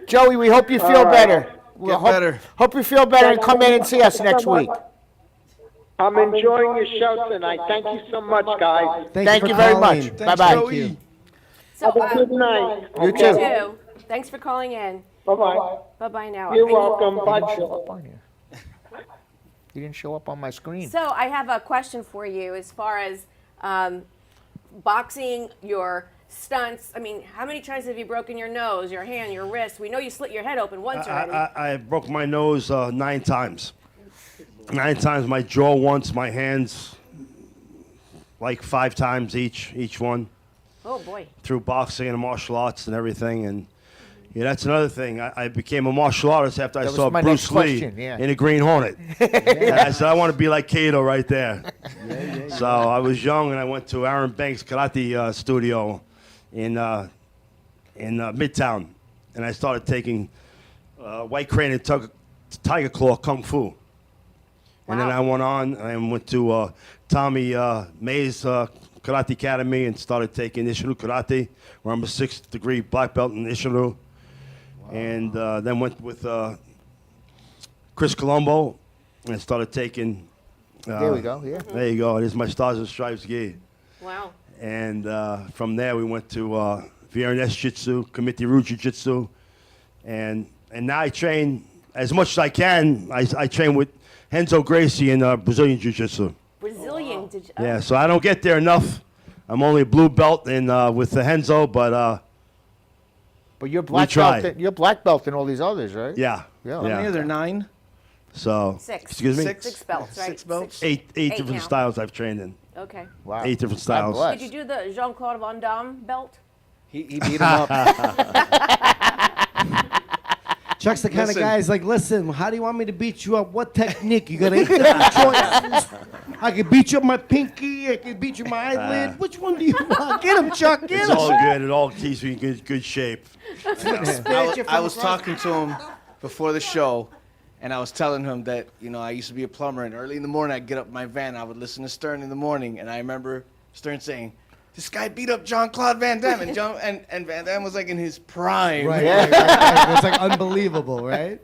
Joey, we hope you feel better. We'll Get better. Hope you feel better and come in and see us next week. I'm enjoying your show tonight. Thank you so much, guys. Thank for you very calling. much. Thanks, Bye-bye. Joey. so Have a good night. You you too. too. Thanks for calling in. Bye-bye. Bye-bye now. You're And welcome. Bye, Show Joe. up on here. You didn't show up on my screen. So I have a question for you as far as boxing, your stunts. I mean, how many times have you broken your nose, your hand, your wrist? We know you slit your head open once already. I broke my nose 9 times. 9 times my jaw once, my hands like 5 times each one. Oh boy. Through boxing and martial arts and everything. And that's another thing. I became a martial artist after I That was saw my Bruce next Lee question, yeah. in the Green Hornet. And I said, I want to be like Kato right there. So I was young and I went to Aaron Banks' karate studio in Midtown. And I started taking White Crane and Tiger Claw Kung Fu. And then Wow. I went on and went to Tommy May's Karate Academy and started taking Ishiru Karate, where I'm a 6th degree black belt in Ishiru. And then went with Chris Colombo and started taking There we go. Yeah. There you go. It is my Stars and Stripes gi. Wow. And from there, we went to Vietnamese Jiu-Jitsu, Committee Root Jiu-Jitsu. And now I train as much as I can. I train with Renzo Gracie in Brazilian Jiu-Jitsu. Brazilian, did you? Yeah, so I don't get there enough. I'm only a blue belt in with the Renzo, but you're black try. belt. You're black belt in all these others, right? yeah. Yeah. How many are there? 9? So, 6. excuse me? Six belts, right? 6 belts? Eight Eight different now. styles I've trained in. Okay. Wow. 8 different God styles. bless. Did you do the Jean-Claude Van Damme belt? He beat him up. Chuck's the kind Listen. of guy who's like, listen, how do you want me to beat you up? What technique? You got 8 different choices. I can beat you up my pinky. I can beat you my eyelid. Which one do you want? Get him, Chuck. Get It's him. all good. It all keeps me in good shape. I was talking to him before the show, and I was telling him that, I used to be a plumber, and early in the morning I'd get up in my van, I would listen to Stern in the morning, and I remember Stern saying, this guy beat up Jean-Claude Van Damme, and Van Damme was like in his prime. Right, right. It's like unbelievable, right?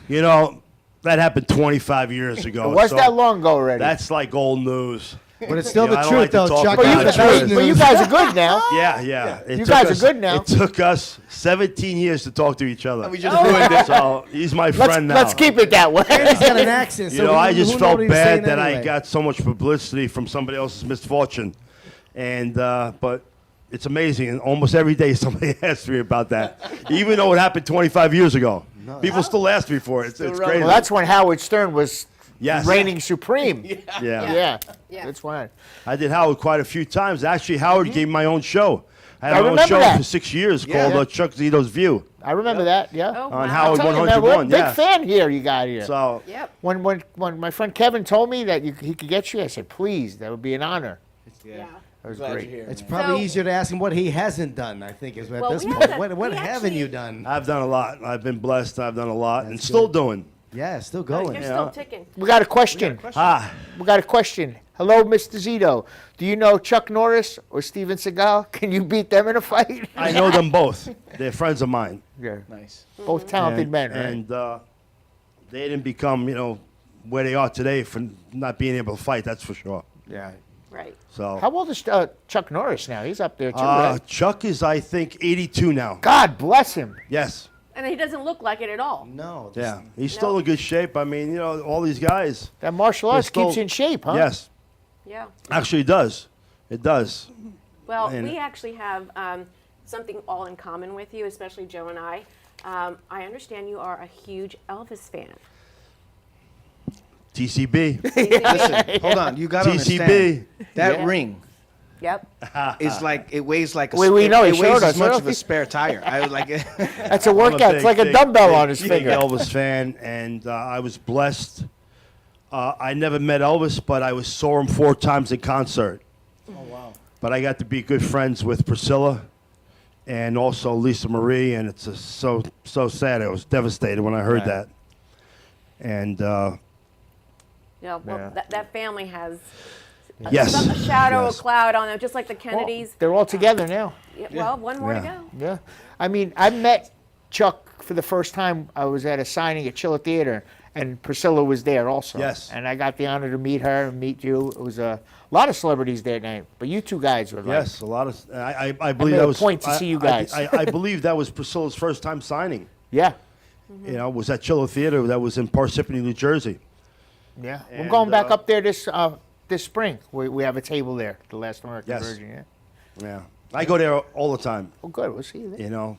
You know, that happened 25 years ago. It was so that long ago already. That's like old news. But it's still You know, the I don't truth, like to though, talk Chuck. about But it. That's the best you news. guys are good now. Yeah. You guys are good now. It took us 17 years to talk to each other. We just ruined it. So he's my friend now. Let's keep it that way. He's got an accent. You so know, I who just know felt what he was bad saying that I anyway? got so much publicity from somebody else's misfortune. And, but it's amazing. And almost every day somebody asks me about that. Even though it happened 25 years ago. People still ask me for it. It's crazy. Well, that's when Howard Stern was Yes. reigning supreme. Yeah. Yeah. That's why. I did Howard quite a few times. Actually, Howard gave me my own show. I had I my own remember show that. for 6 years Yeah. called Chuck Zito's View I remember that. Yeah. Oh, on wow. Howard Tell you, man, 101. we're a big Yeah. fan here. You got here. So Yep. When my friend Kevin told me that he could get you, I said, please, that would be an honor. Yeah. That was Glad great. you're here, It's man. probably So- easier to ask him what he hasn't done, I think, is at Well, this we point. have to- What we haven't actually- you done? I've done a lot. I've been blessed. I've done a lot, and That's still good. doing. Yeah, still Oh, going. you're Yeah. still ticking. We got a question. Ah, We got a question. Hello, Mr. Zito. Do you know Chuck Norris or Steven Seagal? Can you beat them in a fight? I know them both. They're friends of mine. Yeah. Nice. Both talented and, men, right? And they didn't become, where they are today for not being able to fight. That's for sure. yeah. Right. So How old is Chuck Norris now? He's up there too, right? Chuck is, I think, 82 now. God bless him. Yes. And he doesn't look like it at all. No. Yeah. He's still in good shape. I mean, all these guys. That martial arts They're keeps still- you in shape, huh? Yes. Yeah. Actually, it does. It does. Well, And- we actually have something all in common with you, especially Joe and I. I understand you are a huge Elvis fan. TCB. Listen, hold on. You got to TCB. understand. That Yeah. ring Yep. is like, it weighs like a We spare- know, he it showed weighs us, as much huh? of a spare tire. I was like, That's a I'm workout. It's like a dumbbell on his big finger. Elvis fan, and I was blessed. I never met Elvis, but I saw him 4 times in concert. oh, wow. But I got to be good friends with Priscilla and also Lisa Marie, and it's so sad. I was devastated when I heard Right. that. And Yeah. Well, Yeah. that family has yes, a shadow, yes. a cloud on them, just like the Well, Kennedys. they're all together now. Yeah, well, one more to Yeah. go. Yeah. I mean, I met Chuck for the first time. I was at a signing at Chiller Theater, and Priscilla was there also. Yes. And I got the honor to meet her and meet you. It was a lot of celebrities that night, but you two guys were like, Yes, a lot of. I believe made that a was point to see you guys. I believe that was Priscilla's first time signing. yeah, Was at Chiller Theater. That was in Parsippany, New Jersey. yeah. We're And, going back up there this spring. We have a table there, the Last American Yes. Virgin. Yeah. Yeah, I go there all the time. Oh, good. We'll see you there.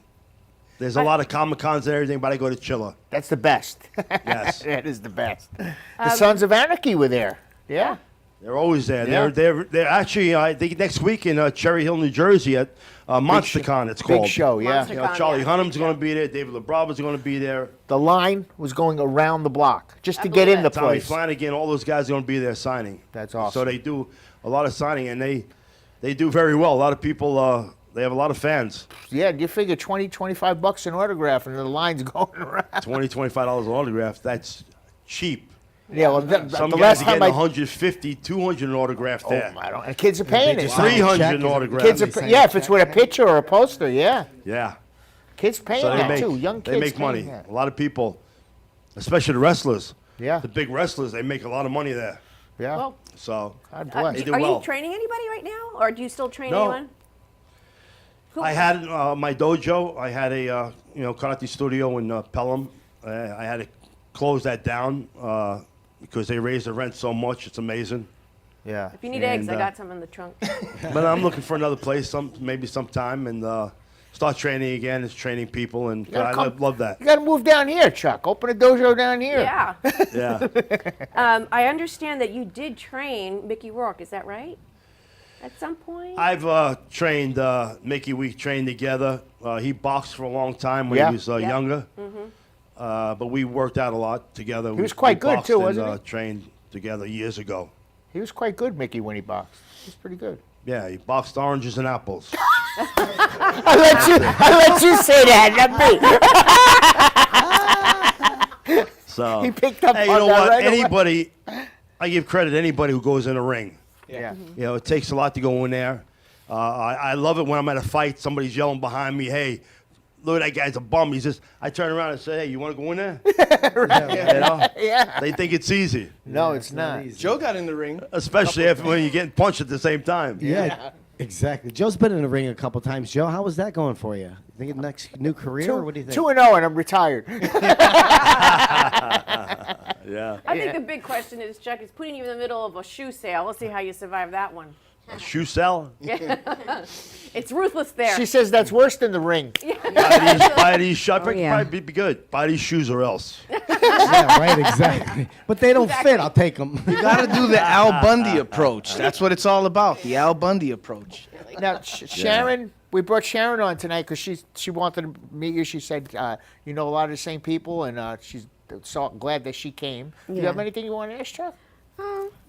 There's a lot of Comic Cons and everything, but I go to Chiller. That's the best. Yes. That is the best. The Sons of Anarchy were there. Yeah. They're always there. Yeah. They're actually I think next week in Cherry Hill, New Jersey at MonsterCon. It's called. Big show. Yeah. Monster- Charlie Yeah. Hunnam's going to be there. David LaBrava's going to be there. The line was going around the block just to get in the Tommy place. Flanagan. All those guys are going to be there signing. That's awesome. So they do a lot of signing, and they do very well. A lot of people. They have a lot of fans. Yeah, you figure $20-25 an autograph, and the line's going around. $20-25 an autograph. That's cheap. Yeah, well, Some the guys last are time getting I 150, 200 an autograph there. I don't. And kids are paying it. just- 300 Check an is- autograph. Kids are, They sign yeah, a if it's check, with a right? picture or a poster, yeah. Yeah. Kids paying So that too. Young kids they make money. paying that. A lot of people, especially the wrestlers. Yeah. The big wrestlers, they make a lot of money there. Yeah. Well, So God bless. they do are well. you training anybody right now, or do you still train No. anyone? Who- I had my dojo. I had a karate studio in Pelham. I had to close that down because they raised the rent so much. It's amazing. Yeah. If you need eggs, I got some in the trunk. But I'm looking for another place, maybe sometime, and start training again. It's training people, and I love that. You got to move down here, Chuck. Open a dojo down here. Yeah. Yeah. I understand that you did train Mickey Rourke. Is that right? At some point. I've trained Mickey. We trained together. He boxed for a long time when Yeah. he was younger. But we worked out a lot together. He was quite we good, boxed too, and, wasn't he? Trained together years ago. He was quite good, Mickey, when he boxed. He's pretty good. Yeah, he boxed oranges and apples. I let you say that, not me. So He picked up hey, you on know that what? right away. Anybody, I give credit to anybody who goes in a ring. Yeah. You know, it takes a lot to go in there. I love it when I'm at a fight, somebody's yelling behind me, hey, look, that guy's a bum. I turn around and say, hey, you want to go in there? Right. You know? Yeah. They think it's easy, No, it's not. Joe got in the ring. especially when you're getting punched at the same time. Yeah, exactly. Joe's been in the ring a couple times. Joe, how was that going for you? Think next new career, or what do you think? 2-0, and I'm retired. Yeah. I think the big question is, Chuck, is putting you in the middle of a shoe sale. Let's see how you survive that one. A shoe sell? It's ruthless there. She says that's worse than the ring. Buy these shoes. yeah. Probably be good. Buy these shoes or else. Yeah, right, exactly. But they don't fit. I'll take them. You got to do the Al Bundy approach. That's what it's all about, the Al Bundy approach. Now, Sharon, we brought Sharon on tonight because she wanted to meet you. She said, you know a lot of the same people, and she's so glad that she came. Do you Yeah. have anything you want to ask, Chuck?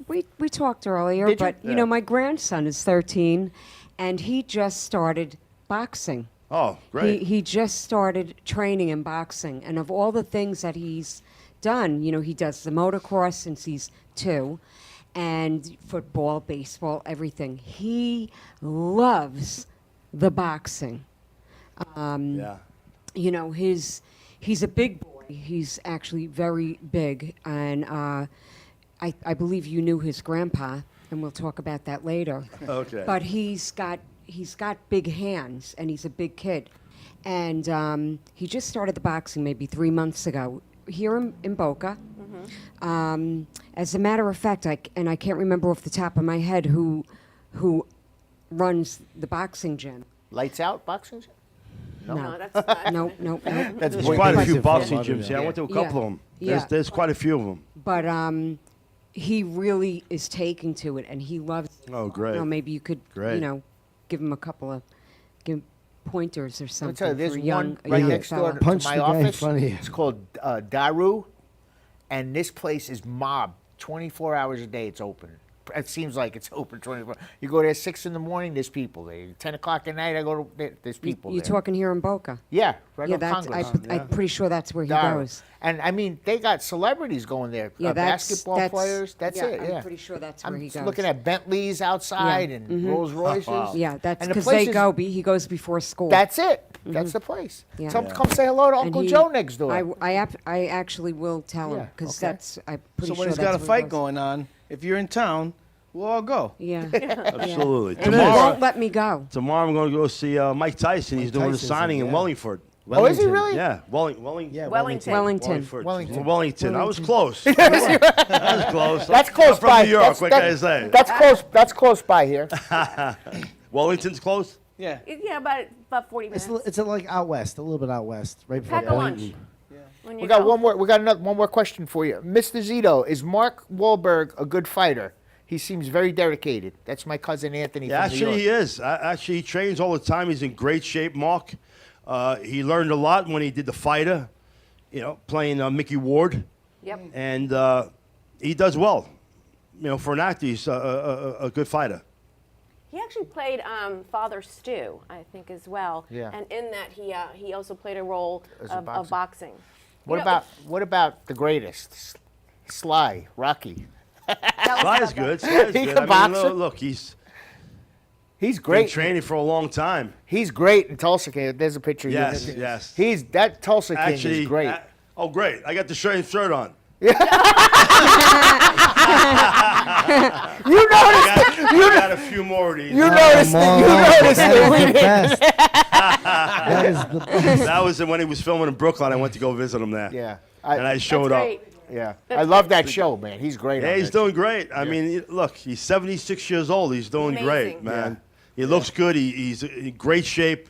We talked earlier, Did you? but you know, my grandson is 13, and he just started boxing. Oh, great. He just started training in boxing, and of all the things that he's done, you know, he does the motocross since he's 2, and football, baseball, everything. He loves the boxing. Yeah. You know, he's a big boy. He's actually very big, and I believe you knew his grandpa, and we'll talk about that later. Okay. But he's got big hands, and he's a big kid, and he just started the boxing maybe 3 months ago here in Boca. As a matter of fact, I can't remember off the top of my head who runs the boxing gym. Lights Out boxing? No, that's not. No. That's There's way quite a impressive. few boxing Yeah. gyms here. I went to a couple of them. Yeah. There's quite a few of them. But he really is taking to it, and he loves it. Oh, great. You know, maybe you could, Great. give him a couple of pointers or I'll something tell you, there's for one a right young next door fella. to Punch my the guy in office. front of you. It's called Daru, and this place is mobbed 24 hours a day. It's open. It seems like it's open 24. You go there 6 in the morning, there's people there. 10 o'clock at night, I go to there's people You there. talking here in Boca? Yeah, right Yeah, on that's. Congress. I'm pretty sure that's where he Daru. goes. And I mean, they got celebrities going there. Yeah, basketball players. That's it. Yeah, I'm pretty sure that's where I'm he goes. looking at Bentleys outside Yeah. and Rolls Royces. Yeah, that's And the because place they is- go. He goes before school. That's it. That's the place. Yeah. Come say hello to And Uncle he- Joe next door. I actually will tell him Yeah, because okay. that's. I'm pretty So sure when he's that's got a where he fight goes. going on, if you're in town, we'll all go. Yeah. Absolutely. And he won't let me go. Tomorrow I'm going to go see Mike Tyson. He's doing a Tyson's signing in, in yeah. Wellingford. Oh, is he really? Yeah, Wellington. Wellington. Wellington. Wellington. I was close. I was close. That's close I'm from by. New York. That's, What can I say? That's close. That's close by here. Wellington's close. Yeah. Yeah, about 40 minutes. It's like out west, a little bit out west, right before Pack a lunch. Boynton. when you We got go. one more. We got one more question for you, Mr. Zito. Is Mark Wahlberg a good fighter? He seems very dedicated. That's my cousin Anthony. Yeah, from New actually, he York. is. Actually, he trains all the time. He's in great shape, Mark. He learned a lot when he did The Fighter, playing Mickey Ward. Yep. And he does well. For an actor, he's a good fighter. He actually played Father Stu, I think, as well. Yeah. And in that, he also played a role As a of boxing. What about the greatest? Sly, Rocky. Sly is good. Sly is He good. can box it. Look, he's He's been great. training for a long time. He's great in Tulsa King. There's a picture. of Yes, you. yes. That Tulsa King Actually, is great. oh, great. I got the shirt on. You noticed it. You got a few more of these. You noticed it. You noticed That it. is We the didn't. best. That is the best. That was when he was filming in Brooklyn. I went to go visit him there. Yeah. And I showed up. Great. Yeah. That's I love that show, man. He's great. Yeah, on he's that doing great. I mean, look, he's 76 years old. He's doing great, Amazing. man. He looks good. He's in great shape.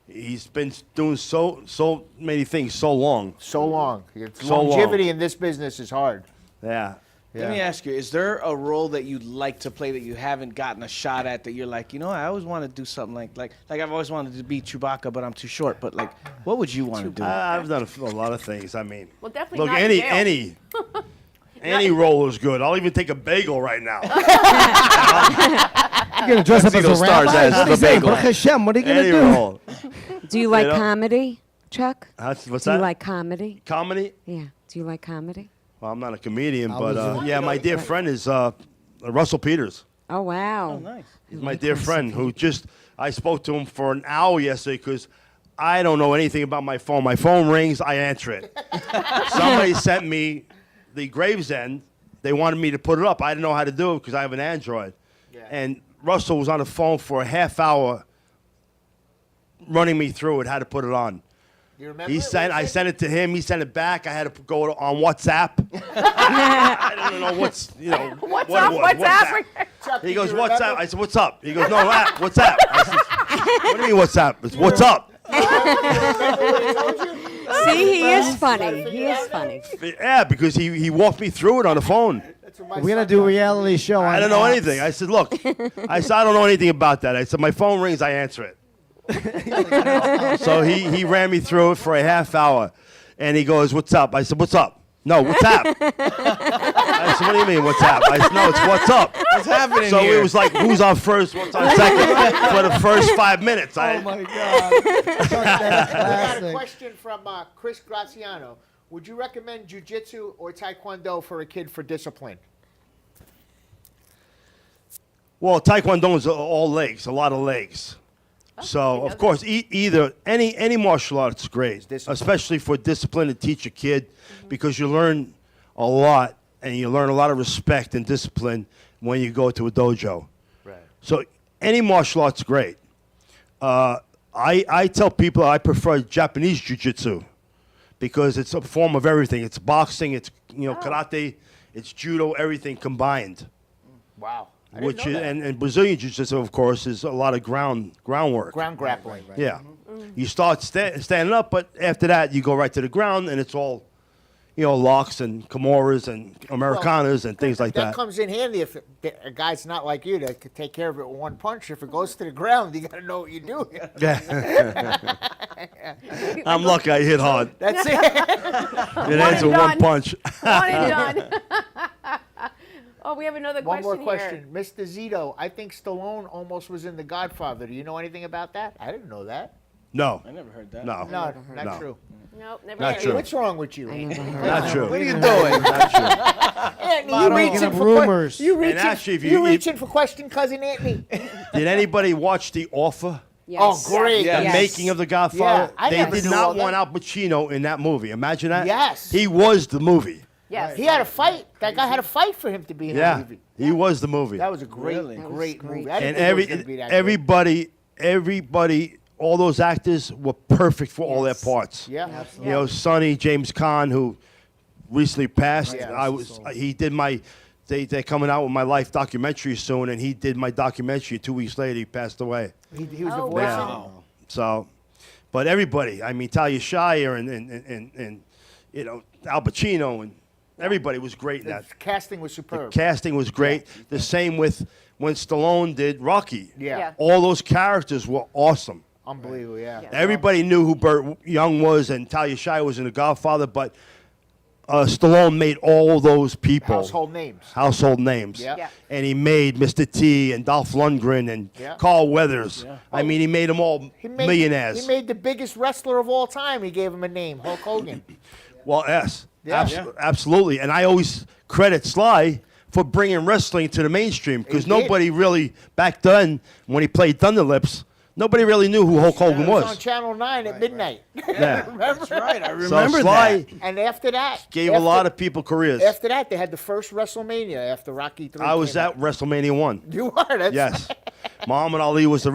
He's been doing so many things so long. So long. It's So longevity long. in this business is hard. Yeah. Let me ask you: is there a role that you'd like to play that you haven't gotten a shot at that you're like, you know, I always want to do something like I've always wanted to be Chewbacca, but I'm too short. But like, what would you want to do? I've done a lot of things. I mean, Well, definitely look, not jail. any role is good. I'll even take a bagel right now. You're going to dress up as a Tuxedo Stars rabbi? as What the is that? bagel. Baruch Hashem, what are you going Any to do? role. Do you like You know? comedy, Chuck? What's Do that? you like comedy? Comedy? Yeah. Do you like comedy? Well, I'm not a comedian, I but was yeah, my dear friend is Russell Peters. Oh, wow. Nice. He's my dear friend who I spoke to him for an hour yesterday because I don't know anything about my phone. My phone rings, I answer it. Somebody sent me the Gravesend. They wanted me to put it up. I didn't know how to do it because I have an Android. Yeah. And Russell was on the phone for a half hour running me through it, how to put it on. You remember? I sent it to him. He sent it back. I had to go on WhatsApp. I don't know what's What's what up? it was. What's up? Chuck, He do goes, you what's remember? up? I said, what's up? He goes, no, what's up? I said, what do you mean, what's up? It's what's up? See, he is funny. He is funny. Yeah, because he walked me through it on the phone. We're going to do a reality show. I don't know anything. I said, look, I don't know anything about that. I said, my phone rings, I answer it. So he ran me through it for a half hour, and he goes, what's up? I said, what's up? No, what's up? I said, what do you mean, what's up? I said, no, it's what's up. What's happening So here? it was like, who's on first, what's on second for the first 5 minutes. Oh, my God. We got a question from Chris Graziano. Would you recommend jiu-jitsu or taekwondo for a kid for discipline? Well, taekwondo is all legs, a lot of legs. So, of course, either any martial arts is great, especially for discipline to teach a kid, because you learn a lot and you learn a lot of respect and discipline when you go to a dojo. Right. So, any martial arts is great. I tell people I prefer Japanese jiu-jitsu because it's a form of everything. It's boxing, it's karate, it's judo, everything combined. Wow. Which is, and Brazilian jiu-jitsu, of course, is a lot of groundwork. Ground grappling. Right. Yeah. You start standing up, but after that, you go right to the ground, and it's all, locks and kimuras and Americanas and things like That that. comes in handy if a guy's not like you that could take care of it with one punch. If it goes to the ground, you got to know what you're doing. Yeah. I'm lucky I hit hard. That's it. It ends with one punch. One and done. Oh, we have another One question more here. question. Mr. Zito, I think Stallone almost was in The Godfather. Do you know anything about that? I didn't know that. No. I never heard that. No. No, not No. true. Nope, never Not heard true. of it. What's wrong with you? Not true. What are you doing? Not true. Anthony, you Making reaching up for rumors. You And reaching, actually, if you you- reaching for question, cousin Anthony. Did anybody watch The Offer? Yes. Oh, great. Yeah. The Yes. making of The Godfather? Yeah, I They never did knew not all that. want Al Pacino in that movie. Imagine that? Yes. He was the movie. Yes. He had a fight. That guy had a fight for him to be in the Yeah. movie. He was the movie. That was a great, Really? great That was movie. great. I didn't And think it was gonna be that good. everybody, all those actors were perfect for all their Yes. parts. Yeah. You know, Sonny James Caan, who recently passed. Yeah. He did my. They're coming out with my life documentary soon, and he did my documentary. 2 weeks later, he passed away. He was the Oh, voice. wow. So, but everybody, I mean, Talia Shire and Al Pacino and everybody was great in The that. casting was superb. Casting was great. The same with when Stallone did Rocky. Yeah. All those characters were awesome. Unbelievable, yeah. Everybody knew who Burt Young was and Talia Shire was in The Godfather, but Stallone made all those people Household names. household names. Yeah. Yeah. And he made Mr. T and Dolph Lundgren and Yeah. Carl Weathers. I mean, he made them all millionaires. He made the biggest wrestler of all time. He gave him a name, Hulk Hogan. Well, yes, Yeah. absolutely. And I always credit Sly for bringing wrestling to the mainstream because He did. nobody really, back then, when he played Thunderlips, Nobody really knew who Hulk Hogan It was on was. Channel 9 at midnight. Yeah. Remember? Right, I So remember Sly that. And after that, gave a lot of people careers. After that, they had the first WrestleMania after Rocky 3. I was came at out. WrestleMania 1. You were. That's Yes. Muhammad Ali was the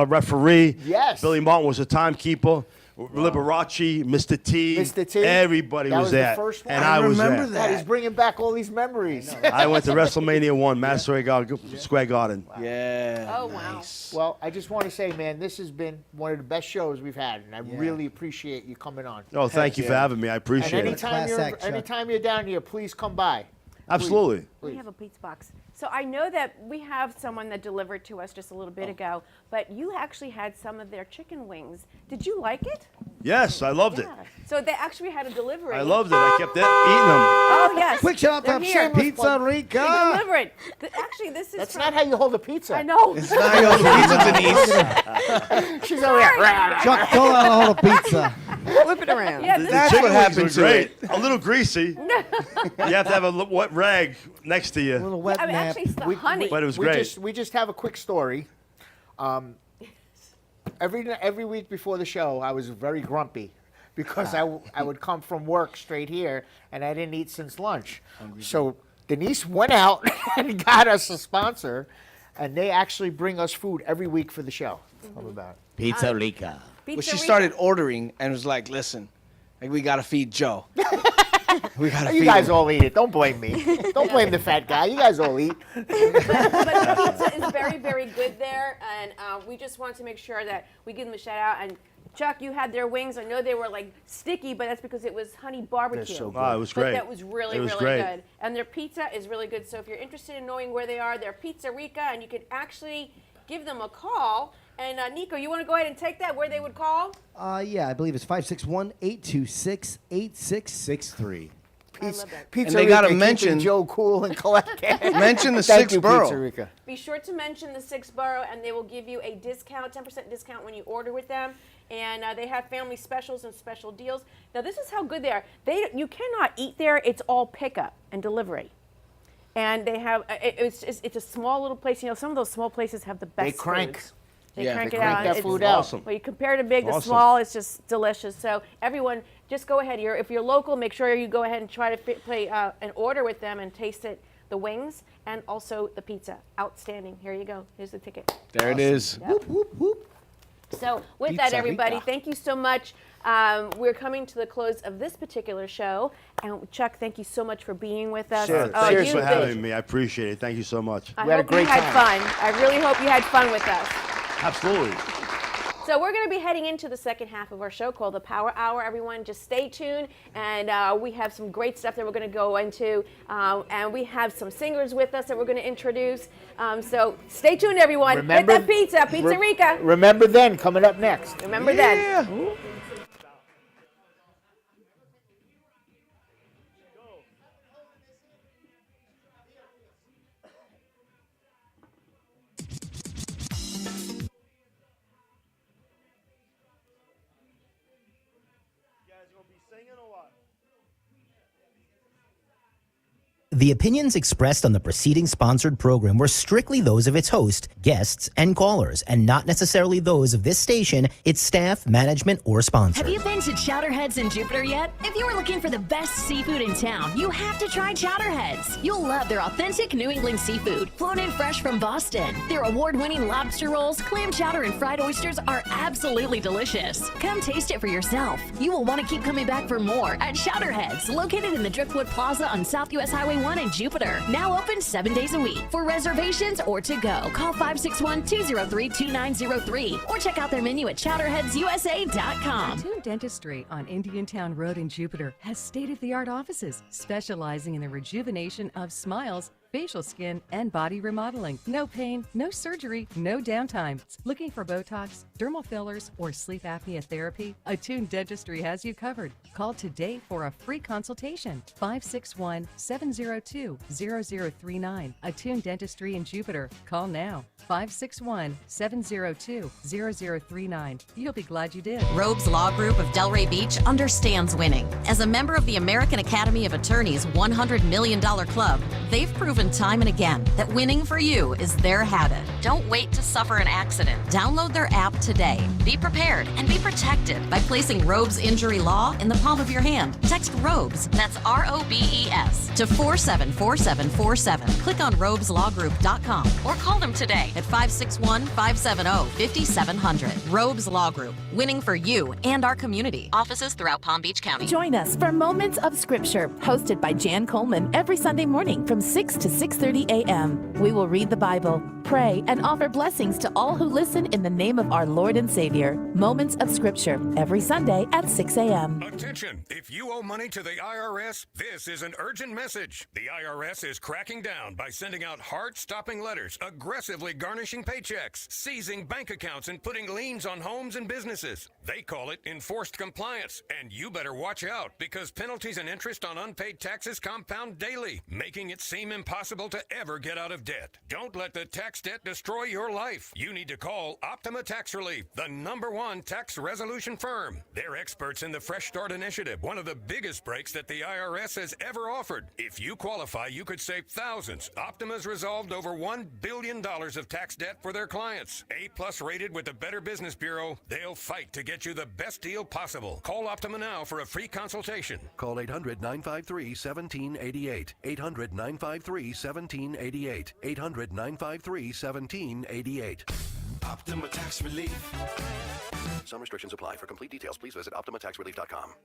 referee. Yes. Billy Martin was the timekeeper. Liberace, Mr. T. Mr. T. Everybody That was was there. the first one. And I I was remember there. God, he's bringing back all these memories. I went to WrestleMania 1, Madison Square Garden. Yeah. Oh, wow. Nice. Well, I just want to say, man, this has been one of the best shows we've had, and I really appreciate you coming on. Oh, thank you for having me. I And appreciate it. anytime you're down here, please come by. Absolutely. We have a pizza box. So I know that we have someone that delivered to us just a little bit ago, but you actually had some of their chicken wings. Did you like it? Yes, I loved it. Yeah. So they actually had a delivery. I loved it. I kept eating them. Oh, yes. Quick shout out They're to here. Pizza They Rica. deliver it. Actually, this is That's from- not how you hold a pizza. I know. It's not your pizza, Denise. She's over here. Chuck, told her how to hold a pizza. Flip it around. Yeah, this That's Chicken what wings happened were to great. it. A little greasy. You have to have a wet rag next to A you. little wet I mean, nap. actually, it's the honey. But it was great. We just have a quick story. Every week before the show, I was very grumpy because I would come from work straight here and I didn't eat since lunch. So Denise went out and got us a sponsor, and they actually bring us food every week for the show. How about it? Pizza Rica. Well, she started ordering and was like, listen, like, we got to feed Joe. We got to You feed guys him. all eat it. Don't blame me. Don't blame the fat guy. You guys all eat. But the pizza is very, very good there, and we just wanted to make sure that we give them a shout out. And Chuck, you had their wings. I know they were like sticky, but that's because it was honey barbecue. so Oh, it was But great. that was really, It was really great. good. And their pizza is really good. So if you're interested in knowing where they are, they're Pizza Rica, and you can actually give them a call. And Nico, you want to go ahead and take that, where they would call? Yeah, I believe it's 561-826-8663. Pizza And they gotta Rica, mention- keeping Joe cool and collect. Mention the Thank 6th you, Borough. Pizza Rica. Be sure to mention the 6th Borough, and they will give you a discount, 10% discount when you order with them. And they have family specials and special deals. Now, this is how good they are. You cannot eat there. It's all pickup and delivery. And they have, it's a small little place. You know, some of those small places have the best They crank. foods. They Yeah, crank they it crank out. that It's food out. Awesome. Well, you compare to big to Awesome. small, it's just delicious. So everyone, just go ahead. If you're local, make sure you go ahead and try to play an order with them and taste it. The wings and also the pizza. Outstanding. Here you go. Here's the ticket. There it is. Whoop, whoop, whoop. So with Pizza that, everybody, Rica. thank you so much. We're coming to the close of this particular show. And Chuck, thank you so much for being with us. Sure. Oh, Thanks you for did. having me. I appreciate it. Thank you so much. I We had a hope you great had time. fun. I really hope you had fun with us. Absolutely. So we're going to be heading into the second half of our show called the Power Hour. Everyone, just stay tuned, and we have some great stuff that we're going to go into, and we have some singers with us that we're going to introduce. So stay tuned, everyone. Remember- Get that Pizza Rica. Remember then, coming up next. Remember then. The opinions expressed on the preceding sponsored program were strictly those of its host, guests, and callers, and not necessarily those of this station, its staff, management, or sponsors. Have you been to Chowderheads in Jupiter yet? If you are looking for the best seafood in town, you have to try Chowderheads. You'll love their authentic New England seafood, flown in fresh from Boston. Their award-winning lobster rolls, clam chowder, and fried oysters are absolutely delicious. Come taste it for yourself. You will want to keep coming back for more at Chowderheads, located in the Driftwood Plaza on South US Highway 1 in Jupiter. Now open 7 days a week. For reservations or to go, call 561-203-2903 or check out their menu at chowderheadsusa.com. Attune Dentistry on Indiantown Road in Jupiter has state-of-the-art offices specializing in the rejuvenation of smiles, facial skin, and body remodeling. No pain, no surgery, no downtime. Looking for Botox, dermal fillers, or sleep apnea therapy? Attune Dentistry has you covered. Call today for a free consultation. 561-702-0039. Attune Dentistry in Jupiter. Call now. 561-702-0039. You'll be glad you did. Robes Law Group of Delray Beach understands winning. As a member of the American Academy of Attorneys $100 million club, they've proven proven time and again that winning for you is their habit. Don't wait to suffer an accident. Download their app today. Be prepared and be protected by placing Robes Injury Law in the palm of your hand. Text ROBES, that's ROBES, to 474747. Click on robeslawgroup.com or call them today at 561-570-5700. Robes Law Group, winning for you and our community. Offices throughout Palm Beach County. Join us for Moments of Scripture, hosted by Jan Coleman every Sunday morning from 6 to 6:30 a.m. We will read the Bible, pray, and offer blessings to all who listen in the name of our Lord and Savior. Moments of Scripture every Sunday at 6 a.m. Attention! If you owe money to the IRS, this is an urgent message. The IRS is cracking down by sending out heart-stopping letters, aggressively garnishing paychecks, seizing bank accounts, and putting liens on homes and businesses. They call it enforced compliance, and you better watch out because penalties and interest on unpaid taxes compound daily, making it seem impossible to ever get out of debt. Don't let the tax debt destroy your life. You need to call Optima Tax Relief, the #1 tax resolution firm. They're experts in the Fresh Start Initiative, one of the biggest breaks that the IRS has ever offered. If you qualify, you could save thousands. Optima's resolved over $1 billion of tax debt for their clients. A+ rated with the Better Business Bureau, they'll fight to get you the best deal possible. Call Optima now for a free consultation. Call 800-953-1788. 800-953-1788. 800-953-1788. Optima Tax Relief. Some restrictions apply. For complete details, please visit OptimaTaxRelief.com.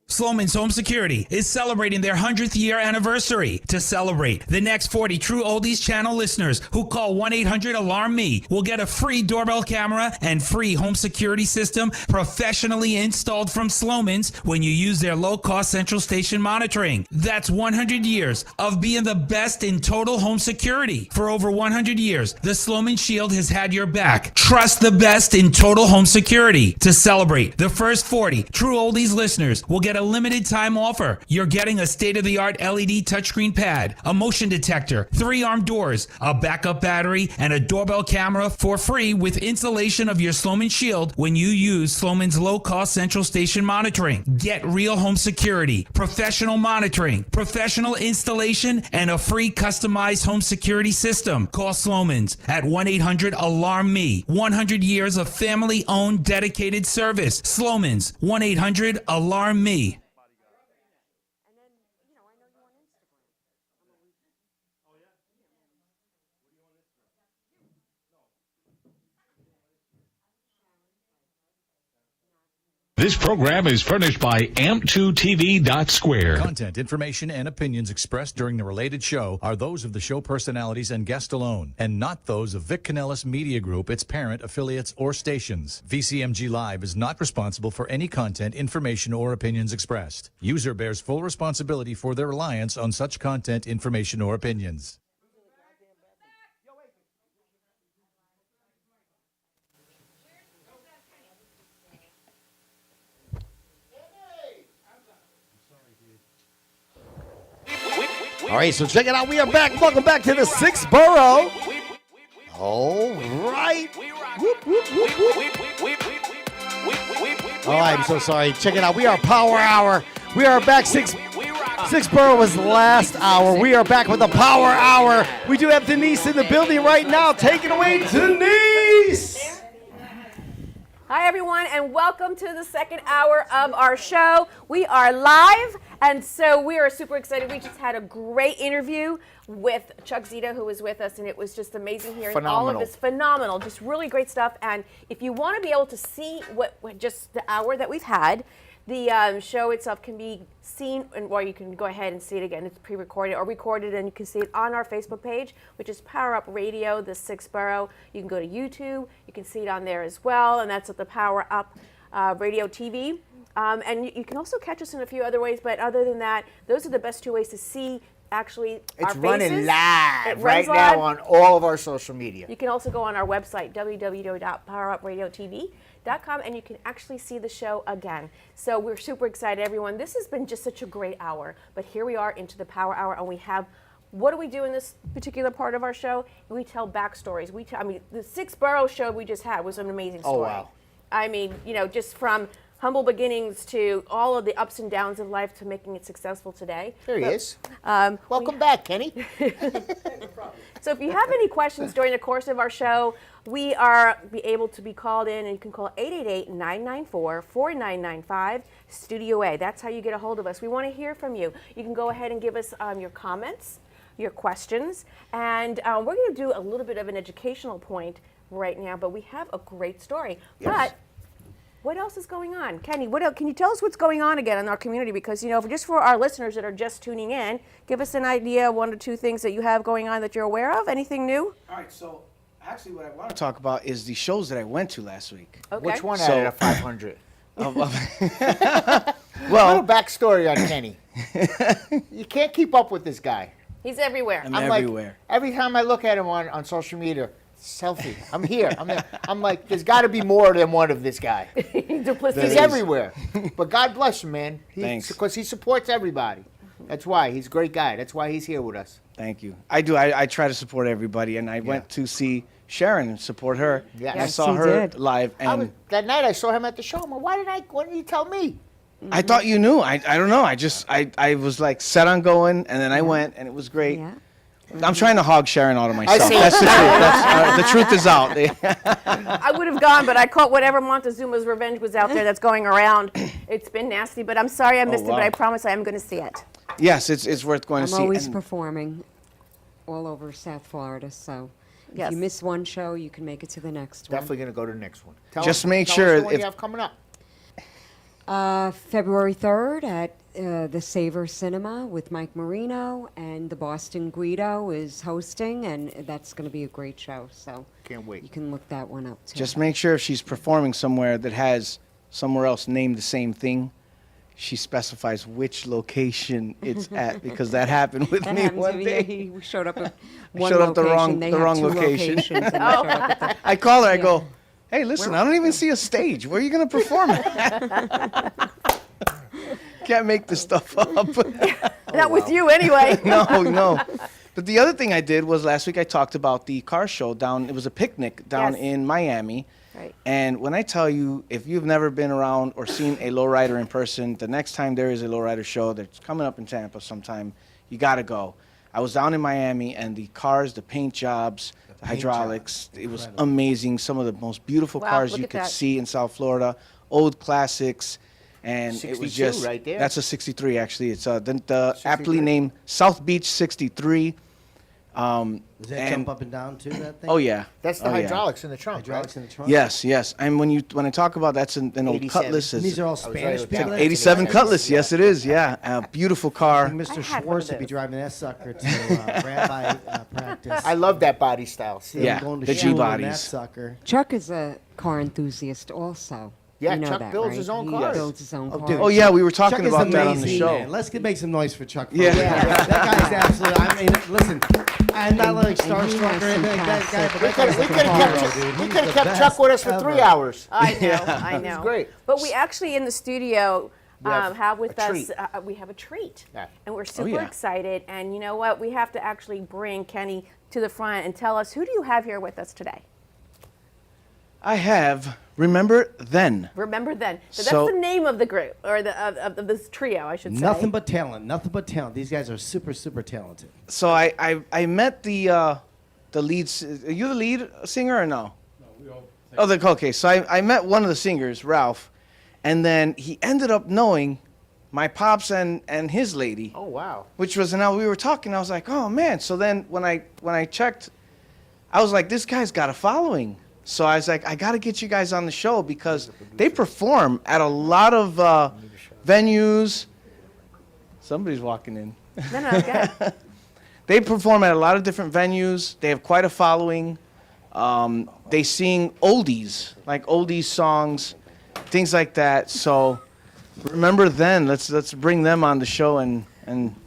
Sloman's Home Security is celebrating their 100th year anniversary. To celebrate, the next 40 True Oldies channel listeners who call 1-800-ALARM-ME will get a free doorbell camera and free home security system professionally installed from Sloman's when you use their low-cost central station monitoring. That's 100 years of being the best in total home security. For over 100 years, the Sloman Shield has had your back. Trust the best in total home security. To celebrate, the first 40 True Oldies listeners will get a limited time offer. You're getting a state-of-the-art LED touchscreen pad, a motion detector, 3 armed doors, a backup battery, and a doorbell camera for free with installation of your Sloman Shield when you use Sloman's low-cost central station monitoring. Get real home security, professional monitoring, professional installation, and a free customized home security system. Call Sloman's at 1-800-ALARM-ME. 100 years of family-owned dedicated service. Sloman's, 1-800-ALARM-ME. This program is furnished by amp2tv.square. Content, information, and opinions expressed during the related show are those of the show personalities and guest alone, and not those of Vic Canellis Media Group, its parent, affiliates, or stations. VCMG Live is not responsible for any content, information, or opinions expressed. User bears full responsibility for their reliance on such content, information, or opinions. All right, so check it out. We are back. Welcome back to the 6th Borough. All right. Whoop, whoop, whoop, whoop. Oh, I'm so sorry. Check it out. We are Power Hour. We are back. 6th Borough was last hour. We are back with the Power Hour. We do have Denise in the building right now. Take it away, Denise. Hi, everyone, and welcome to the second hour of our show. We are live, and so we are super excited. We just had a great interview with Chuck Zito, who was with us, and it was just amazing hearing all of this. Phenomenal, just really great stuff. And if you want to be able to see what just the hour that we've had, the show itself can be seen, or you can go ahead and see it again. It's pre-recorded or recorded, and you can see it on our Facebook page, which is Power Up Radio, the 6th Borough. You can go to YouTube. You can see it on there as well, and that's at the Power Up Radio TV. And you can also catch us in a few other ways, but other than that, those are the best 2 ways to see actually our faces. It's running live right now on all of our social media. You can also go on our website, www.powerupradiotv.com, and you can actually see the show again. So we're super excited, everyone. This has been just such a great hour, but here we are into the Power Hour, and we have, what do we do in this particular part of our show? We tell backstories. I mean, the 6th Borough show we just had was an amazing story. Oh, wow. I mean, you know, just from humble beginnings to all of the ups and downs of life to making it successful today. There he is. Welcome back, Kenny. So if you have any questions during the course of our show, we are able to be called in, and you can call 888-994-4995, Studio A. That's how you get a hold of us. We want to hear from you. You can go ahead and give us your comments, your questions, and we're going to do a little bit of an educational point right now, but we have a great story. Yes. But what else is going on? Kenny, can you tell us what's going on again in our community? Because, just for our listeners that are just tuning in, give us an idea, 1 or 2 things that you have going on that you're aware of. Anything new? All right, so actually what I want to talk about is the shows that I went to last week. Okay. Which one out of 500? Well, little backstory on Kenny. You can't keep up with this guy. He's everywhere. I'm everywhere. Every time I look at him on social media, selfie. I'm here. I'm there. I'm like, there's got to be more than one of this guy. Duplicity. He's everywhere. But God bless him, man. Thanks. Because he supports everybody. That's why. He's a great guy. That's why he's here with us. Thank you. I do. I try to support everybody, and I went to see Sharon and support her. Yes. I saw her live, and that night I saw him at the show. I'm like, why didn't you tell me? I thought you knew. I don't know. I was like set on going, and then I went, and it was great. Yeah. I'm trying to hog Sharon out of myself. I see. That's the truth. The truth is out. I would have gone, but I caught whatever Montezuma's Revenge was out there that's going around. It's been nasty, but I'm sorry I missed it, but I promise I am going to see it. Yes, it's worth going to see. I'm always performing all over South Florida, so if you miss one show, you can make it to the next one. Definitely going to go to the next one. Just make tell sure us the one if you have coming up. February 3rd at the Savor Cinema with Mike Marino, and the Boston Guido is hosting, and that's going to be a great show. So can't wait. You can look that one up too. just make sure if she's performing somewhere that has somewhere else named the same thing, she specifies which location it's at, because that happened with That me happened to one me. day. He showed up at I one showed up the location. wrong They the have wrong 2 location. locations, and I showed up at the- I call her. I go, hey, listen, I don't even see a stage. Where are you going to perform at? Can't make this stuff up. Not with you anyway. No. But the other thing I did was last week I talked about the car show down. It was a picnic down in Miami. Right. And when I tell you, if you've never been around or seen a lowrider in person, the next time there is a lowrider show that's coming up in Tampa sometime, you got to go. I was down in Miami, and the cars, the paint jobs, the hydraulics, it was amazing. Some of the most beautiful cars you could see in South Florida, old classics. And it was 62 just right there. That's a 63 actually. It's the aptly named South Beach 63. Does that jump up and down too? That thing? Oh yeah. That's the hydraulics in the trunk. Hydraulics right? in the trunk. Yes. And when I talk about that's an old 87. Cutlass. And these are all Spanish It's people. an 87 Cutlass. Yes, it is. Yeah, a beautiful car. I think Mr. Schwartz would be driving that sucker to rabbi practice. I love that body style. See, Yeah, I'm going to the shul on G-bodies. That sucker. Chuck is a car enthusiast also. Yeah, you know Chuck that, builds right? his own He cars. builds his own cars. dude, Oh yeah, we were talking Chuck is about that on the amazing, show. man. Let's make some noise for Chuck. Yeah. That guy's absolutely. I mean, listen, I'm not like starstruck or anything like that guy, but that guy's We like could a have hero, kept, dude. we He's could have the kept best Chuck with us for ever. 3 hours. I know. It's great. But we actually in the studio have with a us, treat. we have a treat. Yeah. And we're super yeah. excited. And you know what? We have to actually bring Kenny to the front and tell us, who do you have here with us today? I have Remember Then. Remember Then. So So- that's the name of the group, or of this trio, I should say. Nothing but talent. Nothing but talent. These guys are super, super talented. So I met the lead. Are you the lead singer or no? No, we all. Oh, okay. So I met one of the singers, Ralph, and then he ended up knowing my pops and his lady. Oh, wow. Which was, and now we were talking. I was like, oh man. So then when I checked, I was like, this guy's got a following. So I was like, I got to get you guys on the show because they perform at a lot of venues. Somebody's walking in. No, go ahead. They perform at a lot of different venues. They have quite a following. They sing oldies, like oldies songs, things like that. So Remember Then. Let's bring them on the show and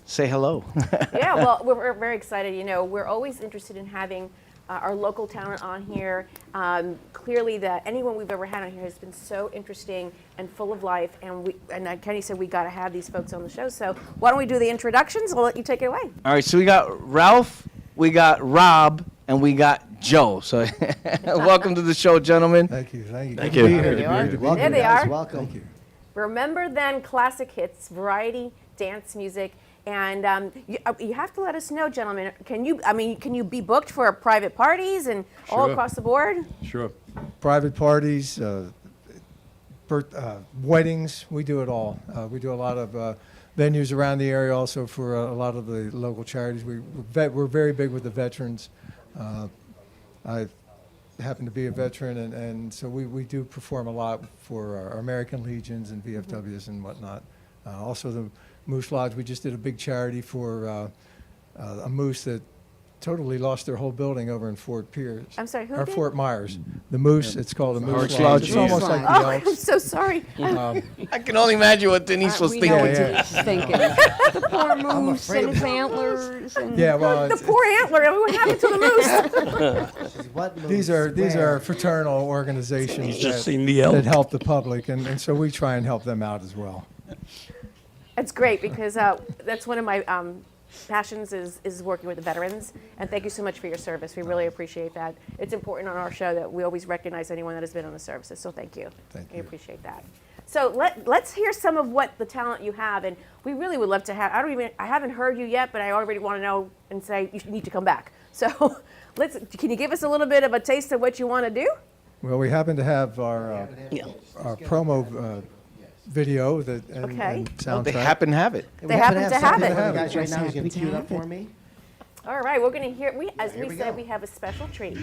say hello. Yeah, well, we're very excited. You know, we're always interested in having our local talent on here. Clearly, that anyone we've ever had on here has been so interesting and full of life. And Kenny said we got to have these folks on the show. So why don't we do the introductions? I'll let you take it away. All right, so we got Ralph, we got Rob, and we got Joe. So welcome to the show, gentlemen. Thank you. Thank you. Welcome, There they guys. are. Welcome. Thank you. Remember Then Classic Hits, variety, dance music. And you have to let us know, gentlemen. Can you be booked for private parties and all Sure. across the board? Sure. Private parties, weddings, we do it all. We do a lot of venues around the area also for a lot of the local charities. We're very big with the veterans. I happen to be a veteran, and so we do perform a lot for our American Legions and VFWs and whatnot. Also the Moose Lodge, we just did a big charity for a moose that totally lost their whole building over in Fort Pierce. I'm sorry, who Or did? Fort Myers. The Moose, it's called a Moose Lodge. Lodge. It's almost like the Oh, Elks. I'm so sorry. I can only imagine what Denise was thinking. The poor moose and his antlers. And Yeah, well, The poor antler. What happened to the moose? these are fraternal organizations Just that, seen the elk. that help the public, and so we try and help them out as well. It's great because that's one of my passions is working with the veterans. And thank you so much for your service. We really appreciate that. It's important on our show that we always recognize anyone that has been on the services. So thank you. We appreciate that. So let's hear some of what the talent you have, and we really would love to have. I haven't heard you yet, but I already want to know and say you need to come back. So can you give us a little bit of a taste of what you want to do? Well, we happen to have our promo video and soundtrack. They happen to have it. They happen to have it. Guys, right now, he's going to cue it up for me. All right, we're going to hear. As we we said, go. we have a special treat.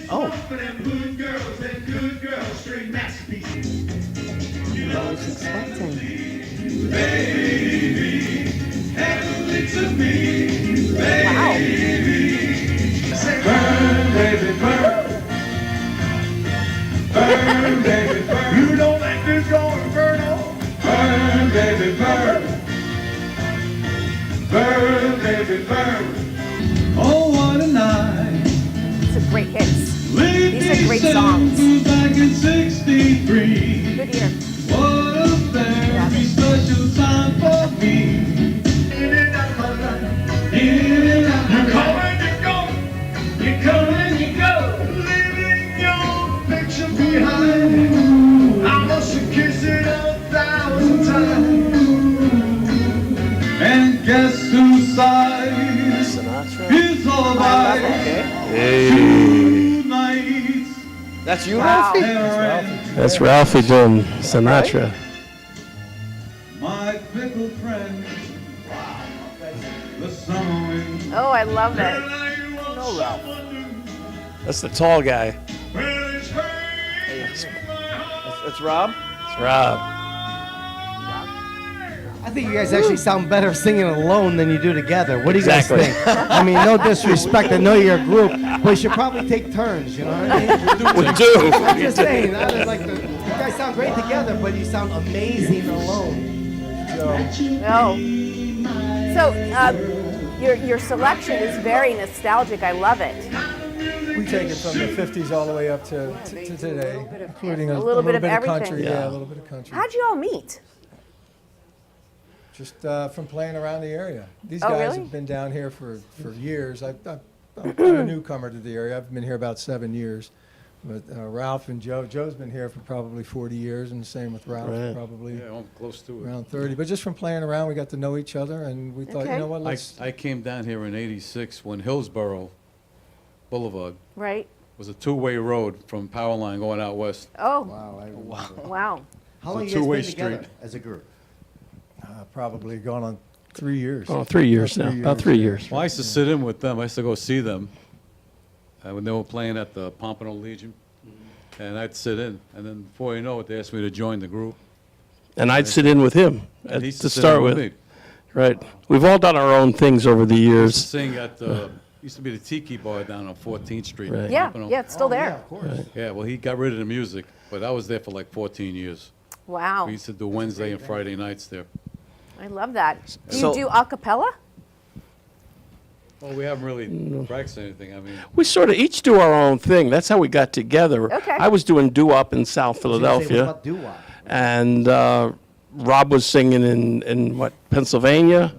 Oh. I was expecting. Wow. Burn, baby, burn. Burn, baby, burn. You know that this going burn on. Burn, baby, burn. Burn, baby, burn. Oh, what a night. These are great hits. These are great songs. Back in 63. Good year. What a very special time for me. In and out of my life. In and out. You come and you go. You come and you go. Leaving your picture behind. I must have kissed it 1,000 times. And guess whose side is all right. That's you, Wow. Ralphie? That's Ralphie doing Sinatra. My fickle friend. The summer wind. Oh, I love it. No, Ralph. That's the tall guy. That's Rob? It's Rob. I think you guys actually sound better singing alone than you do together. What do you Exactly. guys think? I mean, no disrespect. I know you're a group, but you should probably take turns. You know what I mean? We do. I'm just saying. You guys sound great together, but you sound amazing alone. No. So your selection is very nostalgic. I love it. We take it from the 50s all the way up to today, including a little bit of country. everything. Yeah, a little bit of country. How'd you all meet? Just from playing around the area. These Oh, guys really? have been down here for years. I'm a newcomer to the area. I've been here about 7 years. But Ralph and Joe's been here for probably 40 years, and the same with Ralph, Right. probably I'm close to it. around 30. But just from playing around, we got to know each other, and we thought, Okay. you know what, let's... I came down here in '86 when Hillsborough Boulevard Right. was a two-way road from Power Line going out west. Oh. Wow. Wow. How long It's you a guys two-way been together street. as a group? probably going on 3 years. Oh, 3 years About now. About 3 years. Well, I used to sit in with them. I used to go see them when they were playing at the Pompano Legion. And I'd sit in. And then before you know it, they asked me to join the group. And I'd sit in with him And he used to sit start in with. me. Right. We've all done our own things over the I used to years. sing at used to be the Tiki Bar down on 14th Street. in Right. Yeah, Pompano. yeah, it's still there. Yeah, of course. Yeah, well, he got rid of the music, but I was there for like 14 years. Wow. We used to do Wednesday and Friday nights there. I love that. Do you So- do a cappella? Well, we haven't really practiced anything. I mean, We sort of each do our own thing. That's how we got together. Okay. I was doing doo-wop in South Philadelphia. What doo-wop? And Rob was singing in what, Pennsylvania?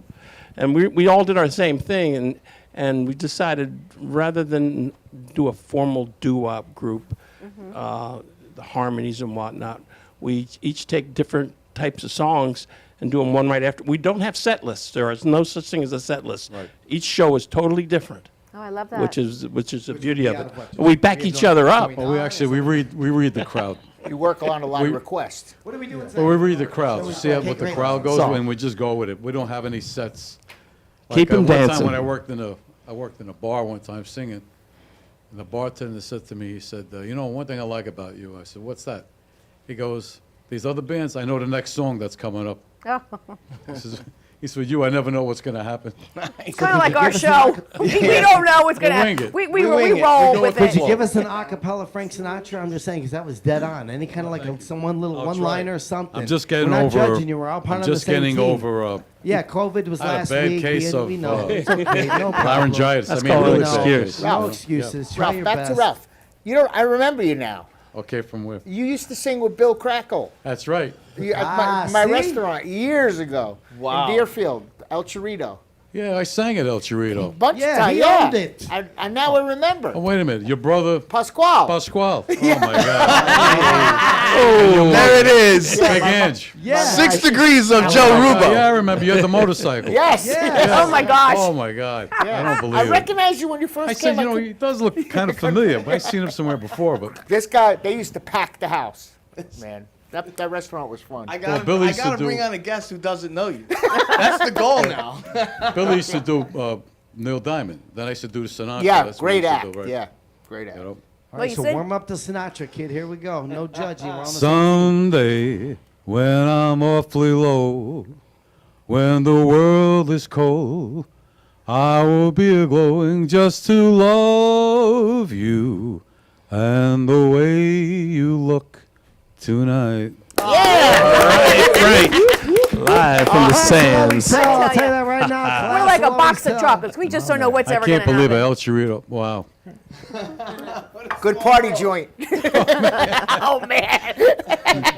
And we all did our same thing, and we decided rather than do a formal doo-wop group, the harmonies and whatnot. We each take different types of songs and do them one right after. We don't have set lists. There is no such thing as a set list. Right. Each show is totally different. Oh, I love that. Which is the beauty of it. We back each other up. Well, we read the crowd. You work on a lot of requests. What are we doing? Well, we read the crowd, see what the great. crowd goes So- with, and we just go with it. We don't have any sets. Keep 'em one time dancing. when I worked in a bar one time singing, and the bartender said to me, he said, you know, one thing I like about you. I said, what's that? He goes, these other bands, I know the next song that's coming up. He said, I never know what's going to happen. It's kind of like our show. We don't know what's going to wing happen. it. We roll with Could you it. give us an a cappella Frank Sinatra? I'm just saying, because that was dead on. Any kind of like some little I'll one-liner try. or something. I'm just getting we're not over. judging you. We're all part I'm of the just same getting team. over. Yeah, COVID was I had a last bad week. case we of, know. It's okay. No problem. laryngitis. That's I mean, called really an bad excuse. case. No Ralph. excuses. Try Ralph, your back best. to Ralph. You know, I remember you now. Okay, from where? You used to sing with Bill Crackle. That's right. At my see? restaurant years ago. Wow. In Deerfield, El Chorrito. Yeah, I sang at El Chorrito. Bunch Yeah, of times. he owned it. I now I remember. Oh, wait a minute. Your brother, Pasquale. Pasquale. Oh, my God. There it is. Big Ange. Yeah. 6 degrees of Joe Rubo. Yeah, I remember. You had the motorcycle. Yes. Oh my gosh. Oh, my God. I don't believe I it. recognized you when you first I came. said, he does look kind of familiar, but I've seen him somewhere before. But This guy, they used to pack the house. Man, that restaurant was fun. I Well, gotta, Billy I used to gotta do- bring on a guest who doesn't know you. That's the goal now. Billy used to do Neil Diamond. Then I used to do Sinatra. Yeah, That's what he great used to act. do, right? Yeah, great act. You know? All Well, right, you so said- warm up to Sinatra, kid. Here we go. No judging. We're on the same Someday, when I'm awfully low, when the world is cold, I will be glowing just to love you and the way you look tonight. Great. Live from the sands. I'll tell you that right now. We're like a Class box of always chocolates. We just don't know what's I ever going can't to believe it. happen. El Chorito. Wow. Good party joint. Oh man.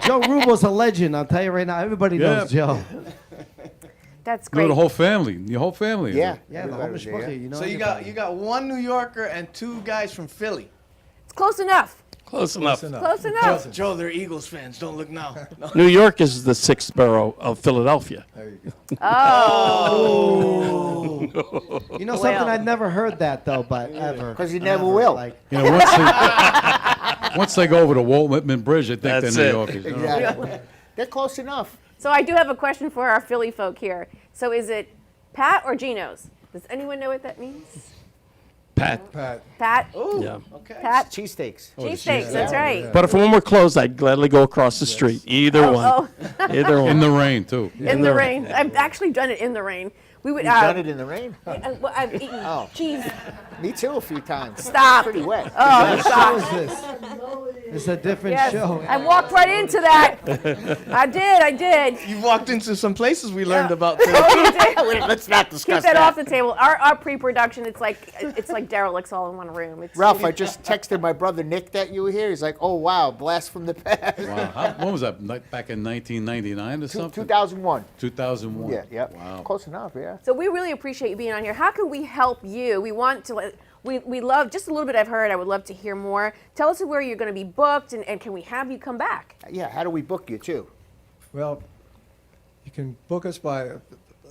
Joe Rubo's a legend. I'll tell you right now. Everybody knows Joe. That's You know, great. the whole family. Your whole family. is Yeah. Yeah, the whole mishpacha, you know. So you got one New Yorker and two guys from Philly. It's close enough. Close enough. Close enough. Joe, they're Eagles fans. Don't look now. No. New York is the 6th borough of Philadelphia. Oh. You know something? I'd never heard that though, but ever. Because you never will. Like, You know, once they go over the Walt Whitman Bridge, they think That's they're it. New Yorkers. you know? Exactly. They're close enough. So I do have a question for our Philly folk here. So is it Pat or Geno's? Does anyone know what that means? Pat. Pat? Yeah. Okay. Pat? Cheesesteaks. Cheesesteaks, that's right. But if one were closed, I'd gladly go across the street. Either one. Either one. In the rain, too. In the rain. I've actually done it in the rain. We would. You've done it in the rain? Well, I've eaten cheese. Me too, a few times. Stop. Pretty wet. Oh, what stop. show is this? It's a different Yes, show. I walked right into that. I did. You walked into some places we learned about. Oh, you did. Let's not Keep discuss that off the table. Our pre-production, it's like derelicts all in one room. It's, Ralph, I just texted my brother Nick that you were here. He's like, oh, wow, blast from the past. Wow. When was that? Back in 1999 or something? 2001. 2001. Yeah, yeah. Wow. Close enough, yeah. So we really appreciate you being on here. How can we help you? We want to. We love just a little bit I've heard. I would love to hear more. Tell us where you're going to be booked, and can we have you come back? Yeah, how do we book you, too? Well, you can book us by,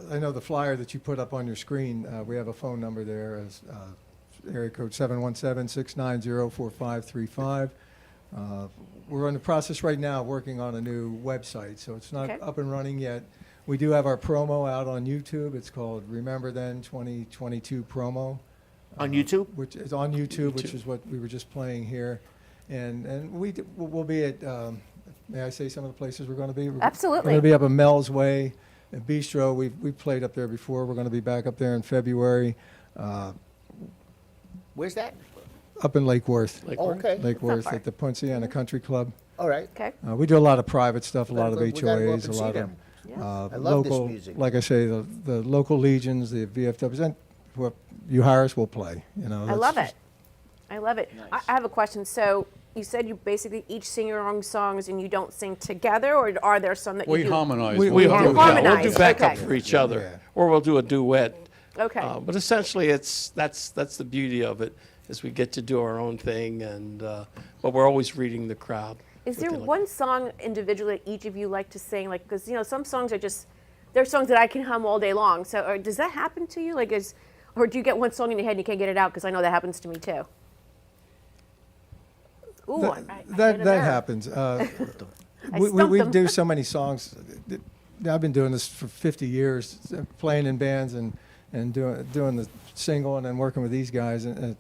I know the flyer that you put up on your screen, we have a phone number there as area code 717-690-4535. We're in the process right now working on a new website, so it's not up and running yet. We do have our promo out on YouTube. It's called Remember Then 2022 Promo. On YouTube? Which is on YouTube, which is what we were just playing here. And we'll be at, may I say some of the places we're going to be? Absolutely. We're going to be up in Mel's Way, at Bistro. We've played up there before. We're going to be back up there in February. Where's that? Up in Lake Worth. Oh, okay. Lake That's not Worth far. at the Poinciana Country Club. All right. Okay. We do a lot of private stuff, a lot of We gotta go up HOAs, a and see lot of them. I love this local, music. like I say, the local legions, the VFWs, and who you hire us, we'll play. You know, I that's love just- it. I love it. I have a question. So you said you basically each sing your own songs and you don't sing together, or are there some that We you do? harmonize. We We'll do harmonize. harmonize, We'll do backup okay. for each other, or we'll do a duet. Okay. But essentially, that's the beauty of it. as we get to do our own thing, and but we're always reading the crowd. Is what there they like. one song individually that each of you like to sing? Like, because some songs are just, they're songs that I can hum all day long. So, or does that happen to you? Like, or do you get one song in your head and you can't get it out? Because I know that happens to me too. Ooh, that happens. We do so many songs. I've been doing this for 50 years, playing in bands and doing the single and then working with these guys. And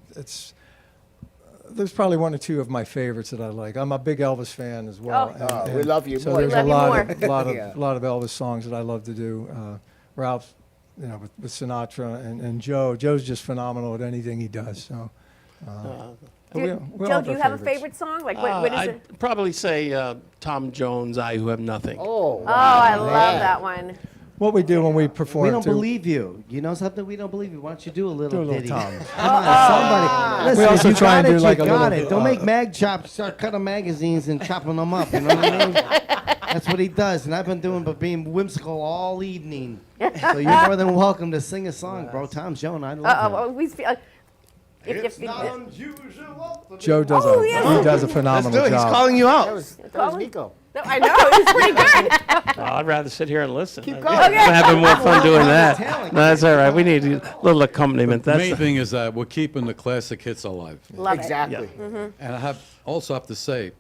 there's probably one or two of my favorites that I like. I'm a big Elvis fan as well. We love you so more. there's We love a you more. lot of Elvis songs that I love to do. Ralph, with Sinatra and Joe. Joe's just phenomenal at anything he does. So. Joe, do you have a favorite song? Like, what is it? I'd probably say Tom Jones, I Who Have Nothing. Oh, I love that one. What we do when we perform. We don't too. believe you. You know something? We don't believe you. Why don't you do a little ditty? Tom. Somebody. Listen, We also you try got and it, do like you a got little. it. Don't make mag chops. Start cutting magazines and chopping them up. You know what I mean? That's what he does. And I've been doing but being whimsical all evening. So you're more than welcome to sing a song, bro. Tom's Joan. I love him. If Joe does he does a phenomenal Let's do it. job. He's calling you out. That was Nico. No, I know, it's pretty good. Oh, I'd rather sit here and listen. Keep I'm going. having more fun doing that. No, that's all right. We need a little accompaniment. The That's main thing is that we're keeping the classic hits alive. Love Exactly. it. Mm-hmm. And I also have to say,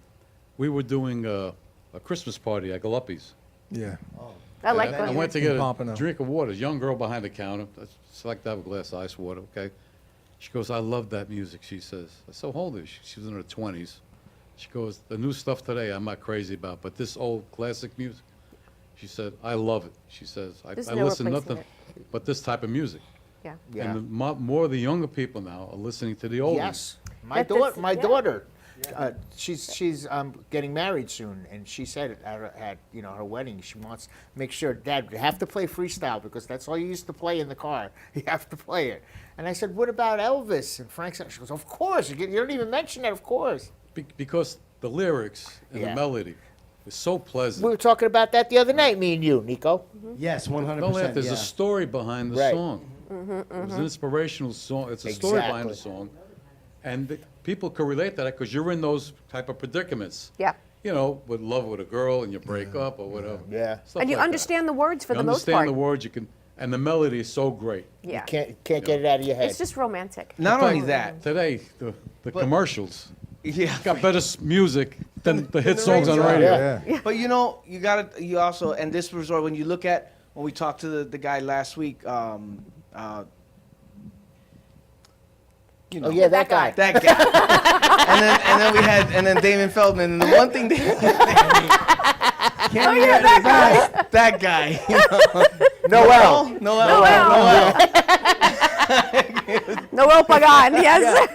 we were doing a Christmas party at Galuppi's. Yeah. I like And that. I went to get a Pompano. drink of water. Young girl behind the counter. I select to have a glass of ice water, okay? She goes, I love that music, she says. I said, how old is she? She was in her 20s. She goes, the new stuff today I'm not crazy about, but this old classic music, she said, I love it. She says, I There's no listen to replacing nothing but this type of music. Yeah. Yeah. And more of the younger people now are listening to the oldies. Yes. My daughter, she's getting married soon, and she said at her wedding she wants to make sure Dad you have to play freestyle because that's all you used to play in the car. You have to play it. And I said, what about Elvis? And Frank said, she goes, of course. You don't even mention that, of course. Because the lyrics and the melody is so pleasant. We were talking about that the other night, me and you, Nico. Yes, 100%. Don't laugh. There's a story behind the Right. song. It's an inspirational song. It's a story behind the song. And people can relate to that because you're in those type of predicaments. Yeah. With love with a girl and you break up or whatever. Yeah. Stuff And you like that. understand the words for You the most understand part. the words, and the melody is so great. Yeah. Can't get it out of your head. It's just romantic. Not In only fact, that, today, the commercials yeah, got better music than the hit the songs on the radio. radio. But you also, and this resort, when you look at, when we talked to the guy last week, Oh yeah, that guy. That guy. and then Damon Feldman. And the one thing that guy. Noel. Noel Pagan, yes.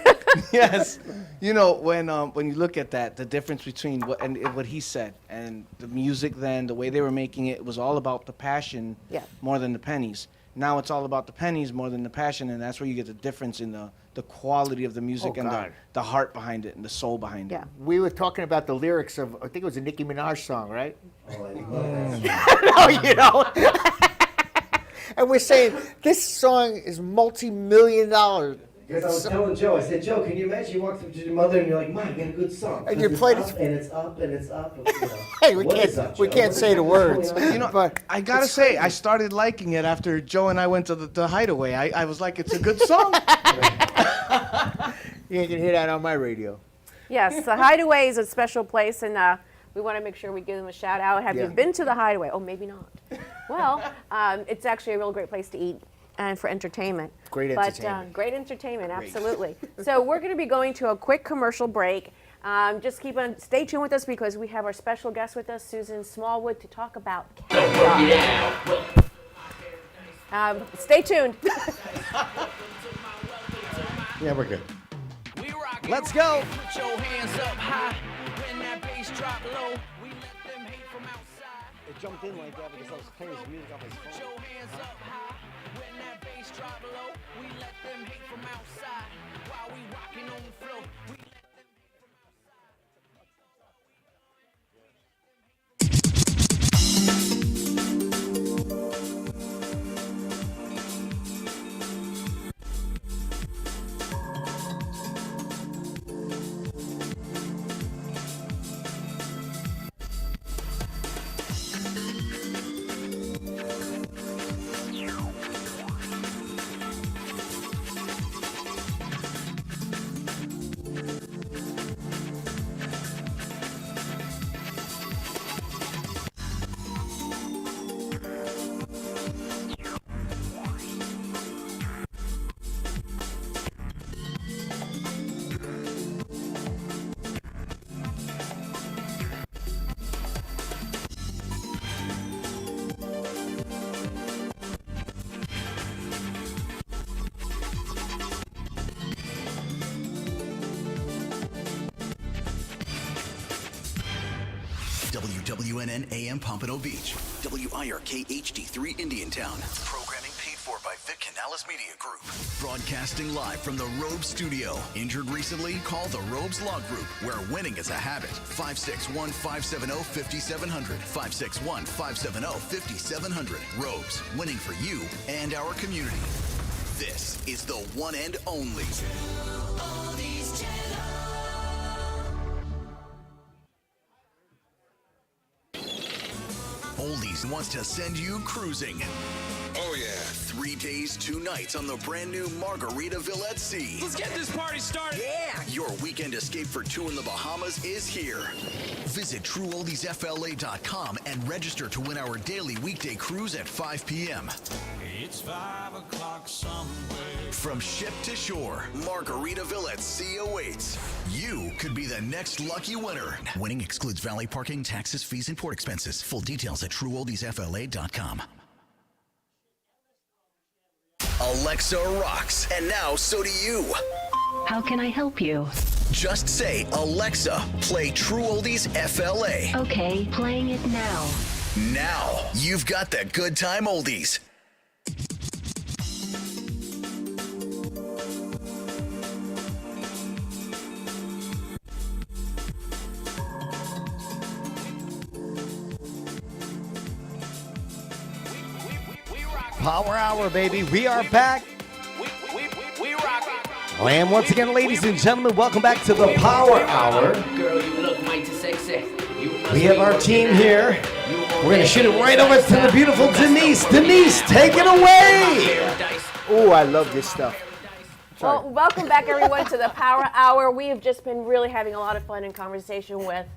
Yes. When you look at that, the difference between what he said and the music then, the way they were making it, was all about the passion more than the pennies. Now it's all about the pennies more than the passion, and that's where you get the difference in the quality of the music and the heart behind it and the soul behind it. We were talking about the lyrics of, I think it was a Nicki Minaj song, right? And we're saying this song is multi-million dollars. Because I was telling Joe, I said, Joe, can you imagine you walk up to your mother and you're like, Mom, you got a good song. And you It's played up, it. and it's up, and it's up. Hey, we What can't is up, we Joe? can't What say is the up? words. But I gotta say, I started liking it after Joe and I went to the Hideaway. I was like, it's a good song. You ain't gonna hear that on my radio. Yes, the Hideaway is a special place, and we want to make sure we give them a shout out. Have you Yeah. been to the Hideaway? Oh, maybe not. Well, it's actually a real great place to eat and for entertainment. Great entertainment. Great entertainment, absolutely. So we're going to be going to a quick commercial break. Just stay tuned with us because we have our special guest with us, Susan Smallwood, to talk about Canada. Stay tuned. Yeah, we're good. Let's go. Put your hands up high when that bass drop low. We let them hate from outside. It jumped in like that because I was playing his music on his phone. Put your hands up high when that bass drop low. We let them hate from outside while we rocking on the floor. We let them hate from WWNN AM Pompano Beach. WIRK HD3 Indiantown. Programming paid for by Vic Canales Media Group. Broadcasting live from the Robes Studio. Injured recently? Call the Robes Law Group, where winning is a habit. 561-570-5700. 561-570-5700. Robes, winning for you and our community. This is the one and only Oldies wants to send you cruising. Oh, yeah. 3 days, 2 nights on the brand new Margaritaville at Sea. Let's get this party started. Yeah. Your weekend escape for 2 in the Bahamas is here. Visit TrueOldiesFLA.com and register to win our daily weekday cruise at 5 p.m. It's 5 o'clock somewhere. From ship to shore, Margaritaville at Sea awaits. You could be the next lucky winner. Winning excludes valet parking, taxes, fees, and port expenses. Full details at TrueOldiesFLA.com. Alexa rocks, and now so do you. How can I help you? Just say, Alexa, play True Oldies FLA. Okay, playing it now. Now, you've got the good time oldies. Power Hour, baby. We are back. And once again, ladies and gentlemen, welcome back to the Power Hour. Girl, you look mighty sexy. We have our team here. We're going to shoot it right over to the beautiful Denise. Denise, take it away. Oh, I love this stuff. Well, welcome back, everyone, to the Power Hour. We have just been really having a lot of fun and conversation with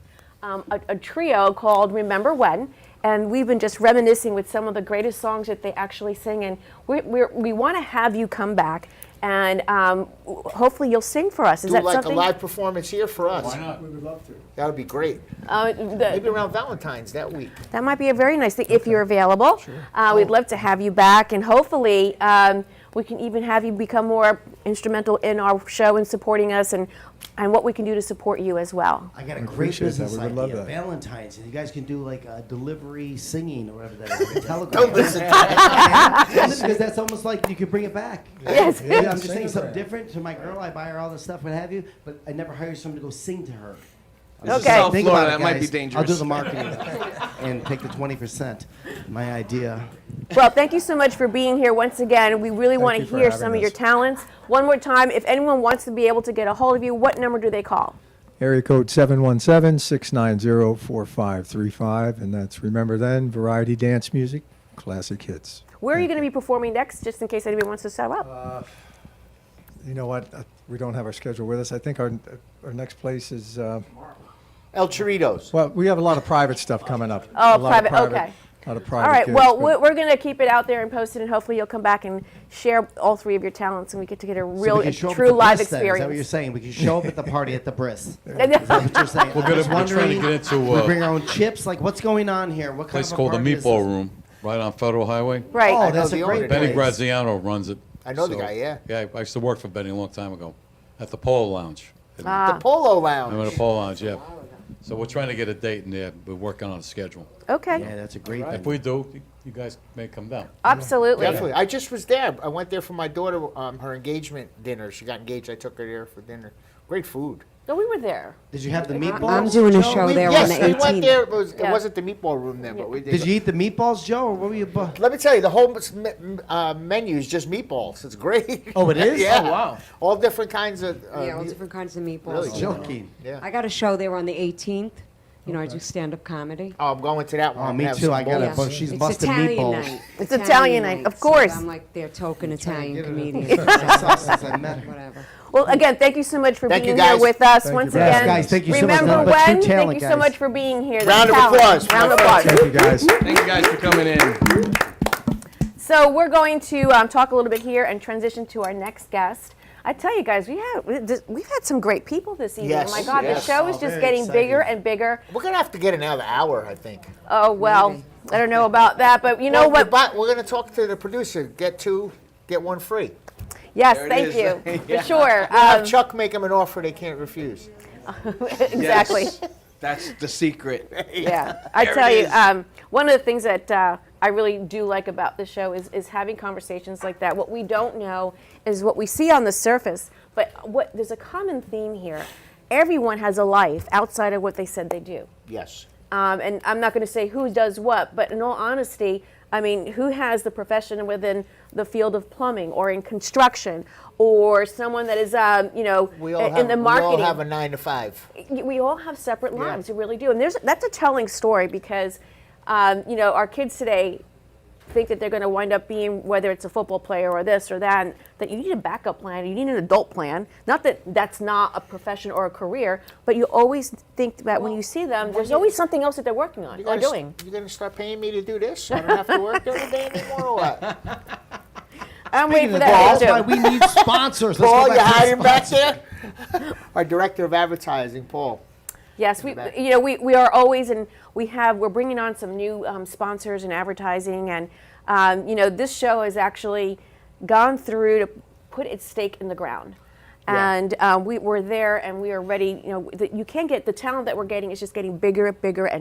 a trio called Remember When. And we've been just reminiscing with some of the greatest songs that they actually sing. And we want to have you come back, and hopefully you'll sing for us. Is that like something? a live performance here for us. Why not? We would love to. That would be great. Maybe around Valentine's that week. That might be a very nice thing if you're available. Sure. We'd love to have you back, and hopefully we can even have you become more instrumental in our show and supporting us, and what we can do to support you as well. I got a great business idea. Valentine's, and you guys can do like a delivery singing or whatever that is. Don't listen to that. Because that's almost like you could bring it back. Yes. Yeah, I'm just saying something different to my girl. I buy her all the stuff, what have you, but I never hire someone to go sing to her. Okay. South Florida, that might be dangerous. I'll do the marketing and take the 20%. My idea. Well, thank you so much for being here once again. We really want to hear some of your talents. One more time, if anyone wants to be able to get a hold of you, what number do they call? Area code 717-690-4535, and that's Remember Then, variety dance music, classic hits. Where are you going to be performing next, just in case anybody wants to show up? You know what? We don't have our schedule with us. I think our next place is... El Chorritos. Well, we have a lot of private stuff coming up. Oh, private, okay. A lot of private All right, gigs, well, we're going to keep it out there and post it, and hopefully you'll come back and share all 3 of your talents, and we get to get a real, true live experience. Is that what you're saying? We can show up at the party at the Briss. Is that what you're saying? We're trying to get into... we bring our own chips. Like, what's going on here? What kind place of a called the party is Meatball this? Room, right on Federal Highway. Right. Oh, that's a great Benny place. Graziano runs it. I know the guy, yeah. Yeah, I used to work for Benny a long time ago at the Polo Lounge. The Polo Lounge. I'm at the Polo Lounge, yeah. So we're trying to get a date, and we're working on a schedule. Okay. Yeah, that's a great thing. If we do, you guys may come down. Absolutely. Definitely. I just was there. I went there for my daughter, her engagement dinner. She got engaged. I took her there for dinner. Great food. No, we were there. Did you have the meatballs? I'm doing a Joe? show there Yes, on the we 18th. went there. It wasn't the meatball room then, but we did. Did you eat the meatballs, Joe, or what were you? Let me tell you, the whole menu is just meatballs. It's great. Oh, it is? Yeah. Oh, wow. All different kinds of. Yeah, all different kinds of meatballs. Really joking. Yeah. I got a show there on the 18th. You know, I do stand-up comedy. Oh, I'm going to that one. Oh, me Have too. some I got bowls. it. She's It's busting Italian meatballs. night. It's Italian night, of course. So I'm like their token Italian Get it. comedian. Since I met her. Whatever. Well, again, thank you so much for Thank being you, here guys. with us Thank once you, again. Yes, guys, thank you so much. Remember Nothing but true when? talent, Thank you so guys. much for being here. Round of Talent. applause. Round of applause. Thank you, guys. Thank you guys for coming in. So we're going to talk a little bit here and transition to our next guest. I tell you guys, we've had some great people this evening. Yes, Oh my God, yes. the show is just getting bigger and bigger. We're gonna have to get another hour, I think. Oh well, I don't know about that, but you know what? We're gonna talk to the producer. Get 2, get 1 free. Yes, There it thank is. you Yeah. for sure. We'll have Chuck make them an offer they can't refuse. Exactly. That's the secret. Yeah, I There tell it you, is. one of the things that I really do like about the show is having conversations like that. What we don't know is what we see on the surface, but there's a common theme here. Everyone has a life outside of what they said they do. Yes. And I'm not going to say who does what, but in all honesty, I mean, who has the profession within the field of plumbing or in construction or someone that is, in the marketing? We all have a 9 to 5. We all have separate lives. We really do. And that's a telling story because, our kids today think that they're going to wind up being, whether it's a football player or this or that, that you need a backup plan, you need an adult plan. Not that that's not a profession or a career, but you always think that when you see them, there's always something else that they're working on or doing. You're going to start paying me to do this so I don't have to work every day anymore or what? I'm waiting for that. That's why we need sponsors. Let's Paul, go you back to hiding back sponsors. there? Our director of advertising, Paul. Yes, we are always, and we're bringing on some new sponsors and advertising, and this show has actually gone through to put its stake in the ground, and we're there and we are ready. You can't get the talent that we're getting is just getting bigger, and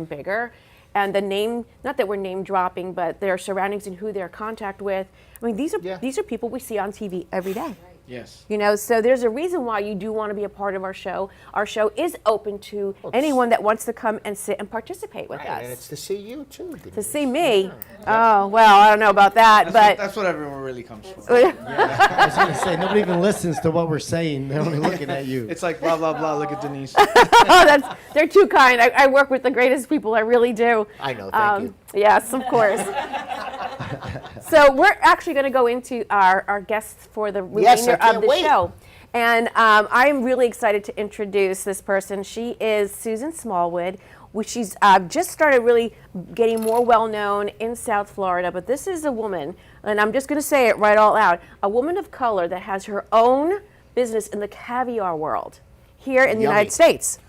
bigger, and the name, not that we're name dropping, but their surroundings and who they're in contact with. I mean, these are people we see on TV every day. Yes. So there's a reason why you do want to be a part of our show. Our show is open to anyone that wants to come and sit and participate with us. And it's to see you too. To see me? Oh, well, I don't know about that, but That's what everyone really comes for. I was going to say, nobody even listens to what we're saying. They're only looking at you. It's like blah, blah, blah. Look at Denise. they're too kind. I work with the greatest people. I really do. I know. Thank you. Yes, of course. So we're actually going to go into our guests for the remainder of the show. And I'm really excited to introduce this person. She is Susan Smallwood. She's just started really getting more well-known in South Florida. But this is a woman, and I'm just going to say it right all out, a woman of color that has her own business in the caviar world here in the United States.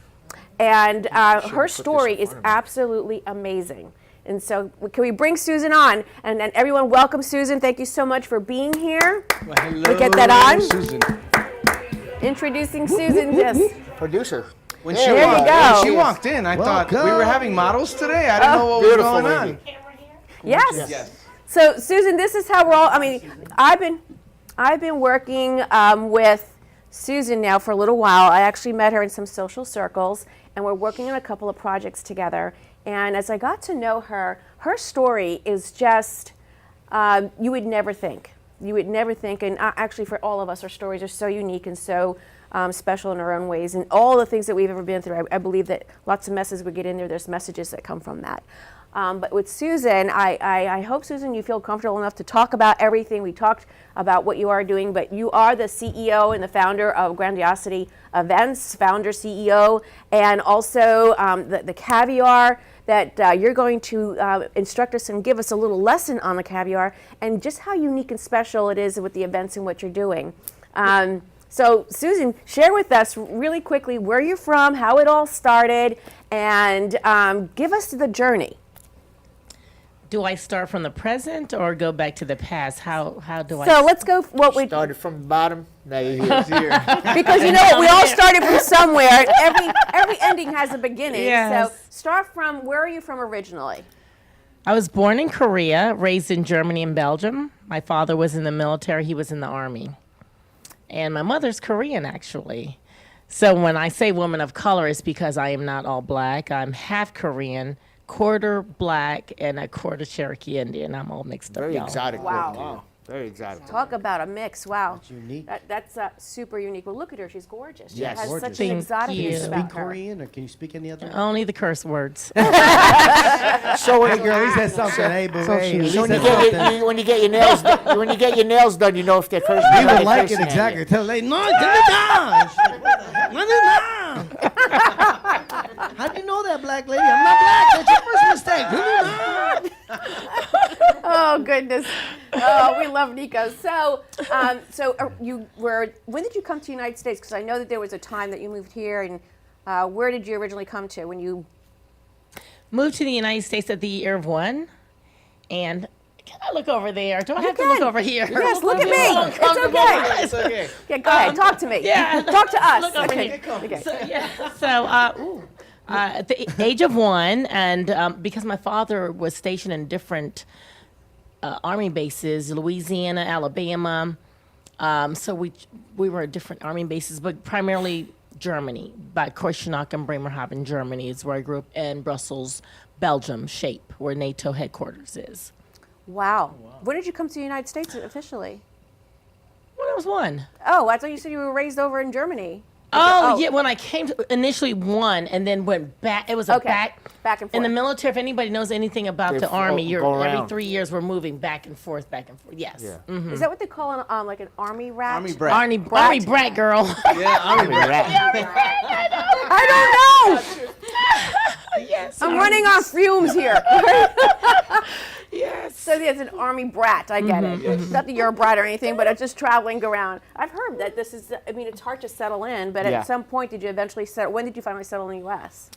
And her story is absolutely amazing. And so can we bring Susan on? And then everyone welcome Susan. Thank you so much for being here. Well, hello, we get that on. Susan. Introducing Susan, yes. Producer. When there you go. When she walked in, I thought we were having models today. I didn't know what was going on. Yes. So Susan, this is how we're all, I've been working with Susan now for a little while. I actually met her in some social circles, and we're working on a couple of projects together. And as I got to know her, her story is just, you would never think. You would never think, and actually for all of us, our stories are so unique and so special in our own ways. And all the things that we've ever been through, I believe that lots of messages we get in there, there's messages that come from that. But with Susan, I hope, Susan, you feel comfortable enough to talk about everything. We talked about what you are doing, but you are the CEO and the founder of Grandiosity Events, founder, CEO, and also the caviar that you're going to instruct us and give us a little lesson on the caviar and just how unique and special it is with the events and what you're doing. So Susan, share with us really quickly where you're from, how it all started, and give us the journey. Do I start from the present or go back to the past? How do I? So let's go. What we started from the bottom. Now you're here. Because you know what, we all started from somewhere. Every ending has a beginning. Yes. So start from, where are you from originally? I was born in Korea, raised in Germany and Belgium. My father was in the military. He was in the army. And my mother's Korean, actually. So when I say woman of color, it's because I am not all black. I'm half Korean, quarter black, and a quarter Cherokee Indian. I'm all mixed up, Very y'all. exotic. Wow. Very exotic. Talk about a mix. Wow. That's unique. That's super unique. Well, look at her. She's gorgeous. Yes. She has Gorgeous. such an Thank exotic you. piece Speak about her. Korean, or can you speak any other? Only the curse words. So Hey, girl, at least that's something. Hey, boo, hey, at least when that's you something. get when you get your nails done, when you get your nails done, you know if they're cursing. We would like it exactly. Tell them, no, turn it down. Turn it down. How do you know that, black lady? I'm not black. That's your first mistake. Turn it down. Oh goodness! Oh, we love Nico. So, when did you come to the United States? Because I know that there was a time that you moved here, and where did you originally come to when you Moved to the United States at the year of 1. And can I look over there? Do I You have to can. look over here? Yes, look at me. It's okay. It's okay. Yeah, go ahead. Talk to me. Yeah. Talk to us. Look over Okay. here. Okay. So, At the age of 1, and because my father was stationed in different army bases, Louisiana, Alabama, so we were at different army bases, but primarily Germany. By Kreuznach and Bremerhaven, Germany is where I grew up, and Brussels, Belgium, Shape, where NATO headquarters is. Wow. When did you come to the United States officially? When I was 1. Oh, I thought you said you were raised over in Germany. Oh, yeah, when I came to initially 1 and then went back, it was a back and forth. In the military, if anybody knows anything about the Army, go every around. 3 years we're moving back and forth, yes. Yeah. Mhm. Is that what they call like an army rat? Army brat. Army brat girl. Yeah, Army brat. I don't know. Yes. I'm running on fumes here. Yes. So there's an army brat. I get it. Not that you're a brat or anything, but it's just traveling around. I've heard that this is, I mean, it's hard to settle in, but at some point did you eventually settle? When did you finally settle in the U.S.?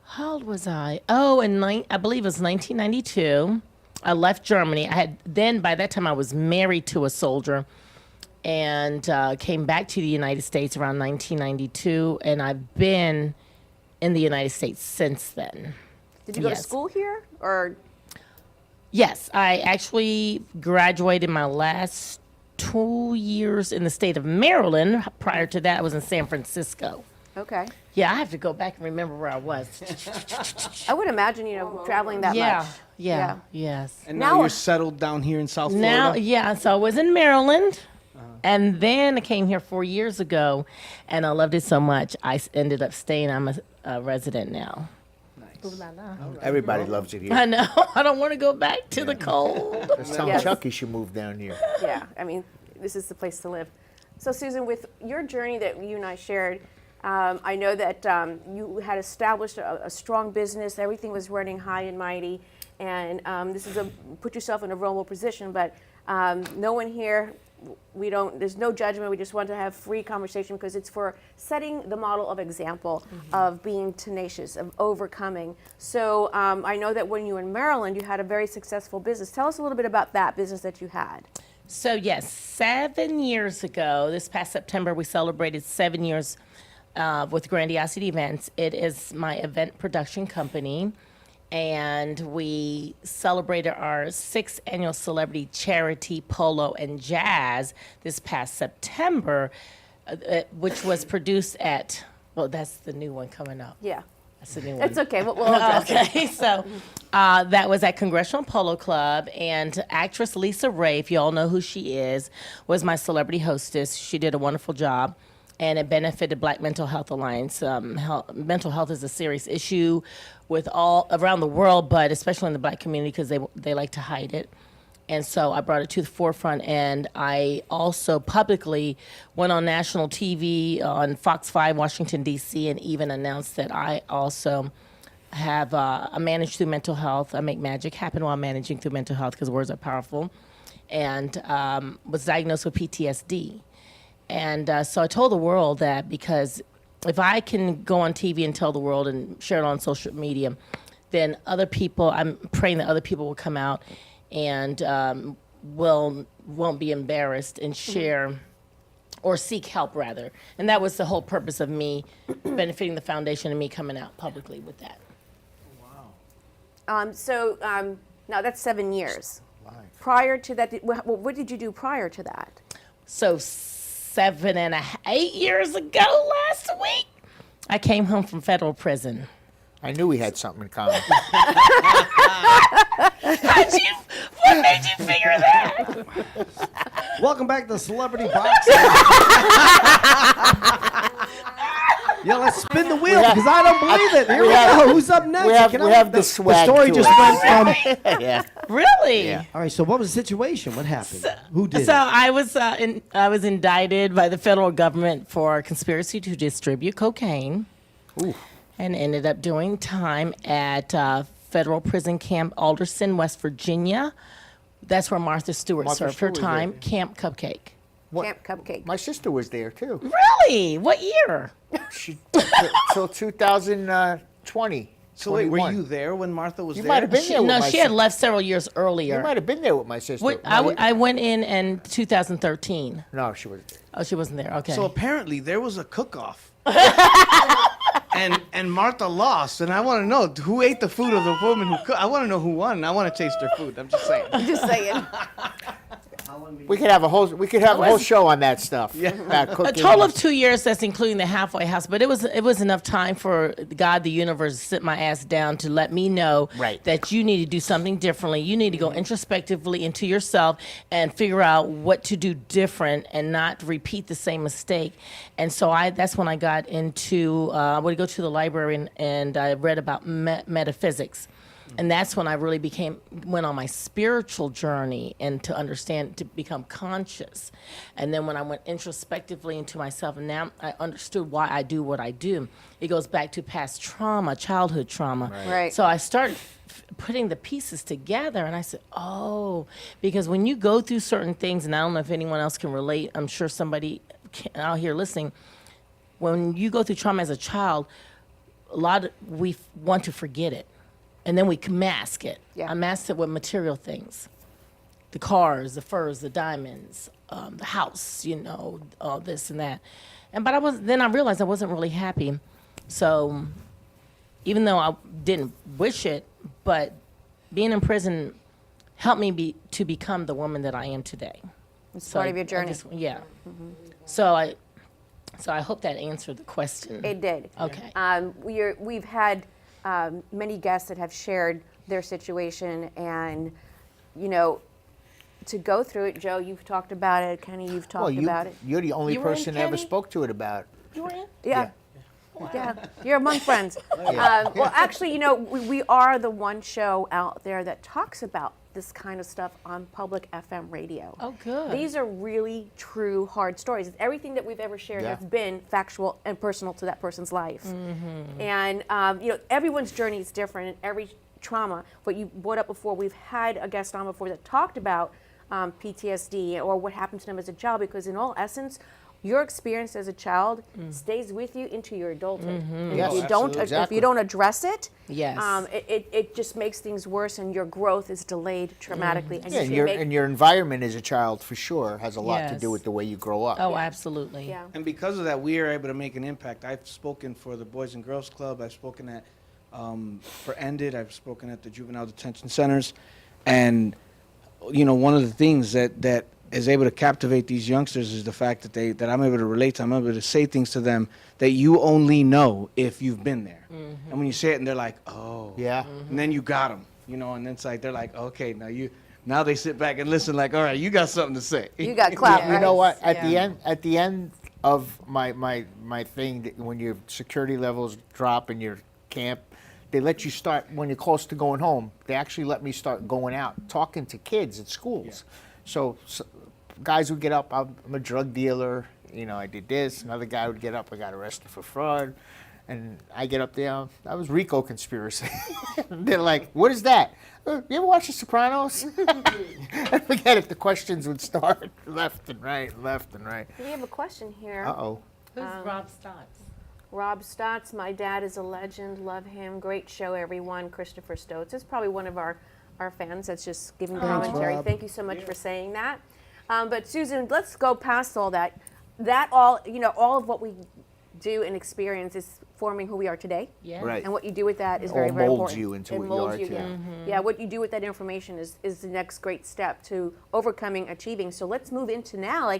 How old was I? Oh, I believe it was 1992. I left Germany. By that time I was married to a soldier and came back to the United States around 1992, and I've been in the United States since then. Did you go to school here or? Yes, I actually graduated my last 2 years in the state of Maryland. Prior to that, I was in San Francisco. Okay. Yeah, I have to go back and remember where I was. I would imagine, traveling that much. Yeah, yes. And now you're settled down here in South Florida? So I was in Maryland, and then I came here 4 years ago, and I loved it so much, I ended up staying. I'm a resident now. Everybody loves it here. I know. I don't want to go back to the cold. Let's tell Chucky should move down here. Yeah, I mean, this is the place to live. So, Susan, with your journey that you and I shared, I know that you had established a strong business. Everything was running high and mighty, and this is put yourself in a vulnerable position. But no one here. There's no judgment. We just want to have free conversation because it's for setting the model of example of being tenacious, of overcoming. So I know that when you were in Maryland, you had a very successful business. Tell us a little bit about that business that you had. So yes, 7 years ago, this past September, we celebrated 7 years with Grandiosity Events. It is my event production company. And we celebrated our 6th annual celebrity charity polo and jazz this past September, which was produced at, that's the new one coming up. Yeah. That's the new one. It's okay. We'll address it. Okay, so that was at Congressional Polo Club, and actress Lisa Ray, if you all know who she is, was my celebrity hostess. She did a wonderful job. And it benefited Black Mental Health Alliance. Mental health is a serious issue with all around the world, but especially in the Black community because they like to hide it. And so I brought it to the forefront, and I also publicly went on national TV on Fox 5, Washington, D.C., and even announced that I also have I manage through mental health. I make magic happen while managing through mental health because words are powerful, and was diagnosed with PTSD. And so I told the world that because if I can go on TV and tell the world and share it on social media, then other people, I'm praying that other people will come out and won't be embarrassed and share or seek help rather. And that was the whole purpose of me benefiting the foundation and me coming out publicly with that. So now that's 7 years. Prior to that, what did you do prior to that? So 8 years ago last week, I came home from federal prison. I knew we had something in common. What made you figure that? Welcome back to Celebrity Boxing. Yeah, let's spin the wheel because I don't believe it. Here we go. Who's up next? We have the swag. The story to just it. went from. Yeah. Really? Yeah. All right. So what was the situation? What happened? Who did So it? I was indicted by the federal government for conspiracy to distribute cocaine, and ended up doing time at federal prison camp Alderson, West Virginia. That's where Martha Stewart served her time. Camp Cupcake. Camp Cupcake. My sister was there too. Really? What year? She till 2020. So wait, were 21. you there when Martha was You there? might have been there with No, my she had sister. left several years earlier. You might have been there with my sister. I went in 2013. No, she was. Oh, she wasn't there. Okay. So apparently there was a cook-off. and Martha lost, and I want to know who ate the food of the woman who cooked. I want to know who won, and I want to taste their food. I'm just saying. Just saying. We could have a whole show on that stuff. Yeah. About A cooking. total of 2 years. That's including the halfway house. But it was enough time for God, the universe, to sit my ass down to let me know that you need to do something differently. You need to go introspectively into yourself and figure out what to do different and not repeat the same mistake. And so that's when I got into. I would go to the library and I read about metaphysics. And that's when I really went on my spiritual journey and to understand, to become conscious. And then when I went introspectively into myself, and now I understood why I do what I do. It goes back to past trauma, childhood trauma. Right. So I started putting the pieces together, and I said, oh, because when you go through certain things, and I don't know if anyone else can relate, I'm sure somebody out here listening, when you go through trauma as a child, we want to forget it. And then we can mask it. Yeah. I masked it with material things. The cars, the furs, the diamonds, the house, all this and that. Then I realized I wasn't really happy. So even though I didn't wish it, but being in prison helped me to become the woman that I am today. It's part of your journey. So I hope that answered the question. It did. Okay. We've had many guests that have shared their situation, and to go through it. Joe, you've talked about it. Kenny, you've talked about it. You're the only You were in, person that ever Kenny? spoke to it about. You were in? Yeah. Yeah, you're among friends. Yeah. Well, actually, we are the one show out there that talks about this kind of stuff on public FM radio. Oh, good. These are really true, hard stories. Everything that we've ever shared has been factual and personal to that person's life. Mm-hmm. And everyone's journey is different, and every trauma. What you brought up before, we've had a guest on before that talked about PTSD or what happened to them as a child, because in all essence, your experience as a child stays with you into your adulthood. Mm-hmm. Yes, If you don't address it, Yes. it just makes things worse, and your growth is delayed dramatically. And And your environment as a child, for sure, has a lot to Yes. do with the way you grow up. Oh, absolutely. Yeah. And because of that, we are able to make an impact. I've spoken for the Boys and Girls Club. I've spoken at for Ended. I've spoken at the juvenile detention centers, and one of the things that is able to captivate these youngsters is the fact that I'm able to relate to them. I'm able to say things to them that you only know if you've been there. Mm-hmm. And when you say it, and they're like, oh, Yeah. and then you got them, and then it's like they're like, okay, now they sit back and listen, like, all right, you got something to say. You got clout. You know what? At the end of my thing, when your security levels drop in your camp, they let you start when you're close to going home. They actually let me start going out, talking to kids at schools. So guys would get up. I'm a drug dealer. I did this. Another guy would get up. I got arrested for fraud. And I get up there. That was RICO conspiracy. They're like, what is that? You ever watch The Sopranos? I forget if the questions would start left and right. We have a question here. Uh-oh. Who's Rob Stotts? Rob Stotts, my dad is a legend. Love him. Great show, everyone. Christopher Stotts is probably one of our fans that's just giving commentary. Rob. Thank you so much for saying that. But Susan, let's go past all that. All of what we do and experience is forming who we are today. Yeah. Right. And what you do with that is Or very, very molds important. you into It what you molds are you, today. yeah. Mm-hmm. Yeah, what you do with that information is the next great step to overcoming, achieving. So let's move into now.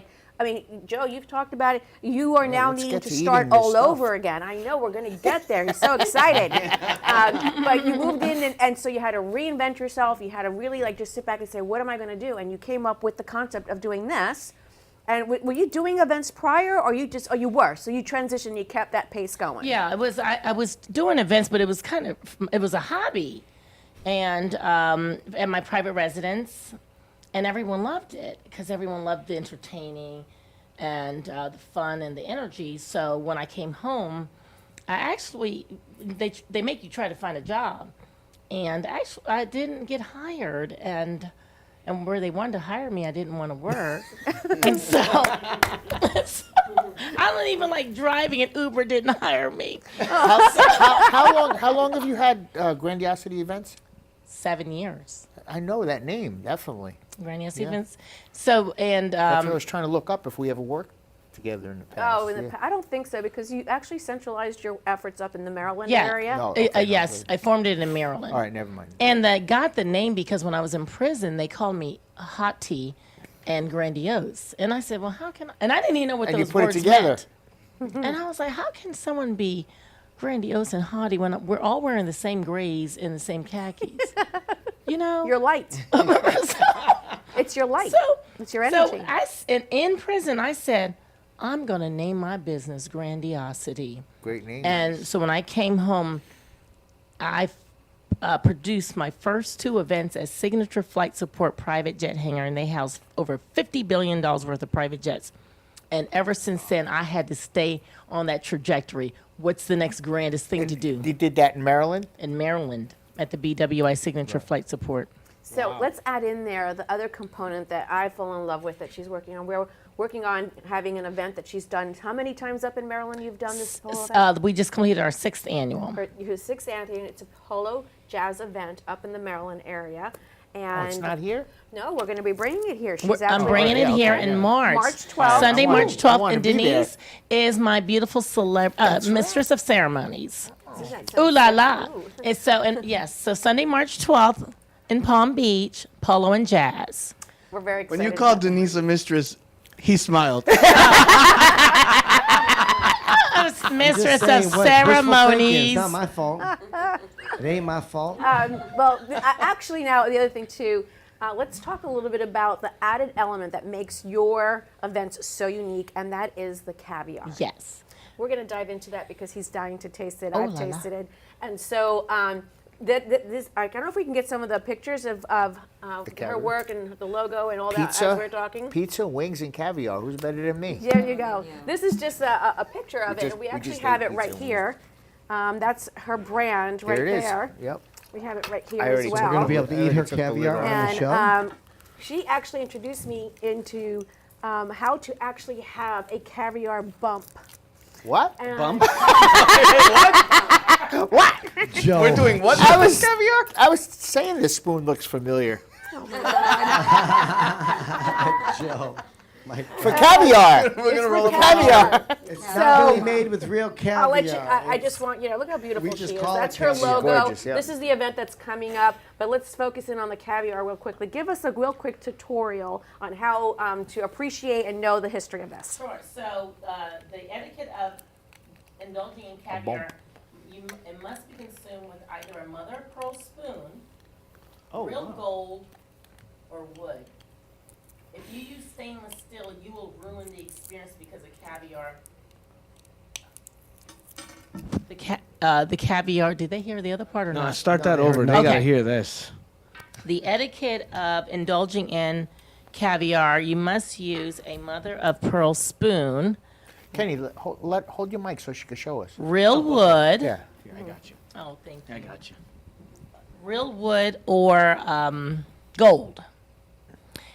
Joe, you've talked about it. You are now let's needing get to to start eating this all stuff. over again. I know we're going to get there. He's so excited. But you moved in, and so you had to reinvent yourself. You had to really just sit back and say, what am I going to do? And you came up with the concept of doing this. And were you doing events prior, or you were? So you transitioned, you kept that pace going. Yeah, it was. I was doing events, but it was it was a hobby, and at my private residence, and everyone loved it because everyone loved the entertaining, and the fun and the energy. So when I came home, they make you try to find a job, and actually I didn't get hired, and where they wanted to hire me, I didn't want to work. And so I don't even like driving, and Uber didn't hire me. How long have you had Grandiosity Events? 7 years. I know that name, definitely. Grandiose Yeah. Events. So, and That's what I was trying to look up if we ever worked together in the past. Oh, I don't think so, because you actually centralized your efforts up in the Maryland Yeah. area. No, Yes, I formed it in Maryland. All right, never mind. And I got the name because when I was in prison, they called me Hot Tea and Grandiose. And I said, well, how can I? And I didn't even know what And you those put it words together. meant. And I was like, how can someone be grandiose and haughty when we're all wearing the same grays and the same khakis? You know? You're light. It's your light. It's your So energy. and in prison, I said, I'm going to name my business Grandiosity. Great name. And so when I came home, I produced my first 2 events as Signature Flight Support Private Jet Hangar, and they house over $50 billion worth of private jets. And ever since then, I had to stay on that trajectory. What's the next grandest thing to do? You did that in Maryland? In Maryland, at the BWI Signature Flight Support. So let's add in there the other component that I fall in love with that she's working on. We're working on having an event that she's done. How many times up in Maryland you've done this whole event? We just completed our 6th annual. Your 6th annual. It's a polo jazz event up in the Maryland area. And it's not here? No, we're going to be bringing it here. I'm bringing it here in March. March 12th. Sunday, March 12th. wanna And be there. Denise is my beautiful mistress of ceremonies. Ooh la la. And so Sunday, March 12th in Palm Beach, polo and jazz. We're very excited. When you called Denise a mistress, he smiled. Mistress Just saying of what wishful thinking. ceremonies. It's not my fault. It ain't my fault. Actually, now the other thing too, let's talk a little bit about the added element that makes your events so unique, and that is the caviar. Yes. We're going to dive into that because he's dying to taste it. Oh, I've la, la. tasted it, and so this. I don't know if we can get some of the pictures of her caviar. work and the logo and all that as we're talking. Pizza, wings, and caviar. Who's better than me? There you go. This is just a picture of it, and we we actually just have ate it right pizza. here. That's her brand right There it is. there. Yep. We have it right here I as already well. took We're going to be able I to eat already her took the caviar lid on off. the show. And she actually introduced me into how to actually have a caviar bump. What? Bump? What? Joe. We're doing what? I was saying this spoon looks familiar. Joe. For caviar. We're gonna roll for caviar. It's not really made with real caviar. I'll let you, I just want, look how beautiful We she just is. call it That's her caviar. logo. Gorgeous, yeah. This is the event that's coming up, but let's focus in on the caviar real quickly. Give us a real quick tutorial on how to appreciate and know the history of this. Sure. So the etiquette of indulging in caviar, it must be consumed with either a mother of pearl spoon, real gold, or wood. If you use stainless steel, you will ruin the experience because of caviar. The caviar. Did they hear the other part or No, not? start that over. They gotta hear this. The etiquette of indulging in caviar, you must use a mother of pearl spoon, Kenny, hold your mic so she can show us. real wood. Yeah. Here, I got you. Oh, thank you. I got you. Real wood or gold.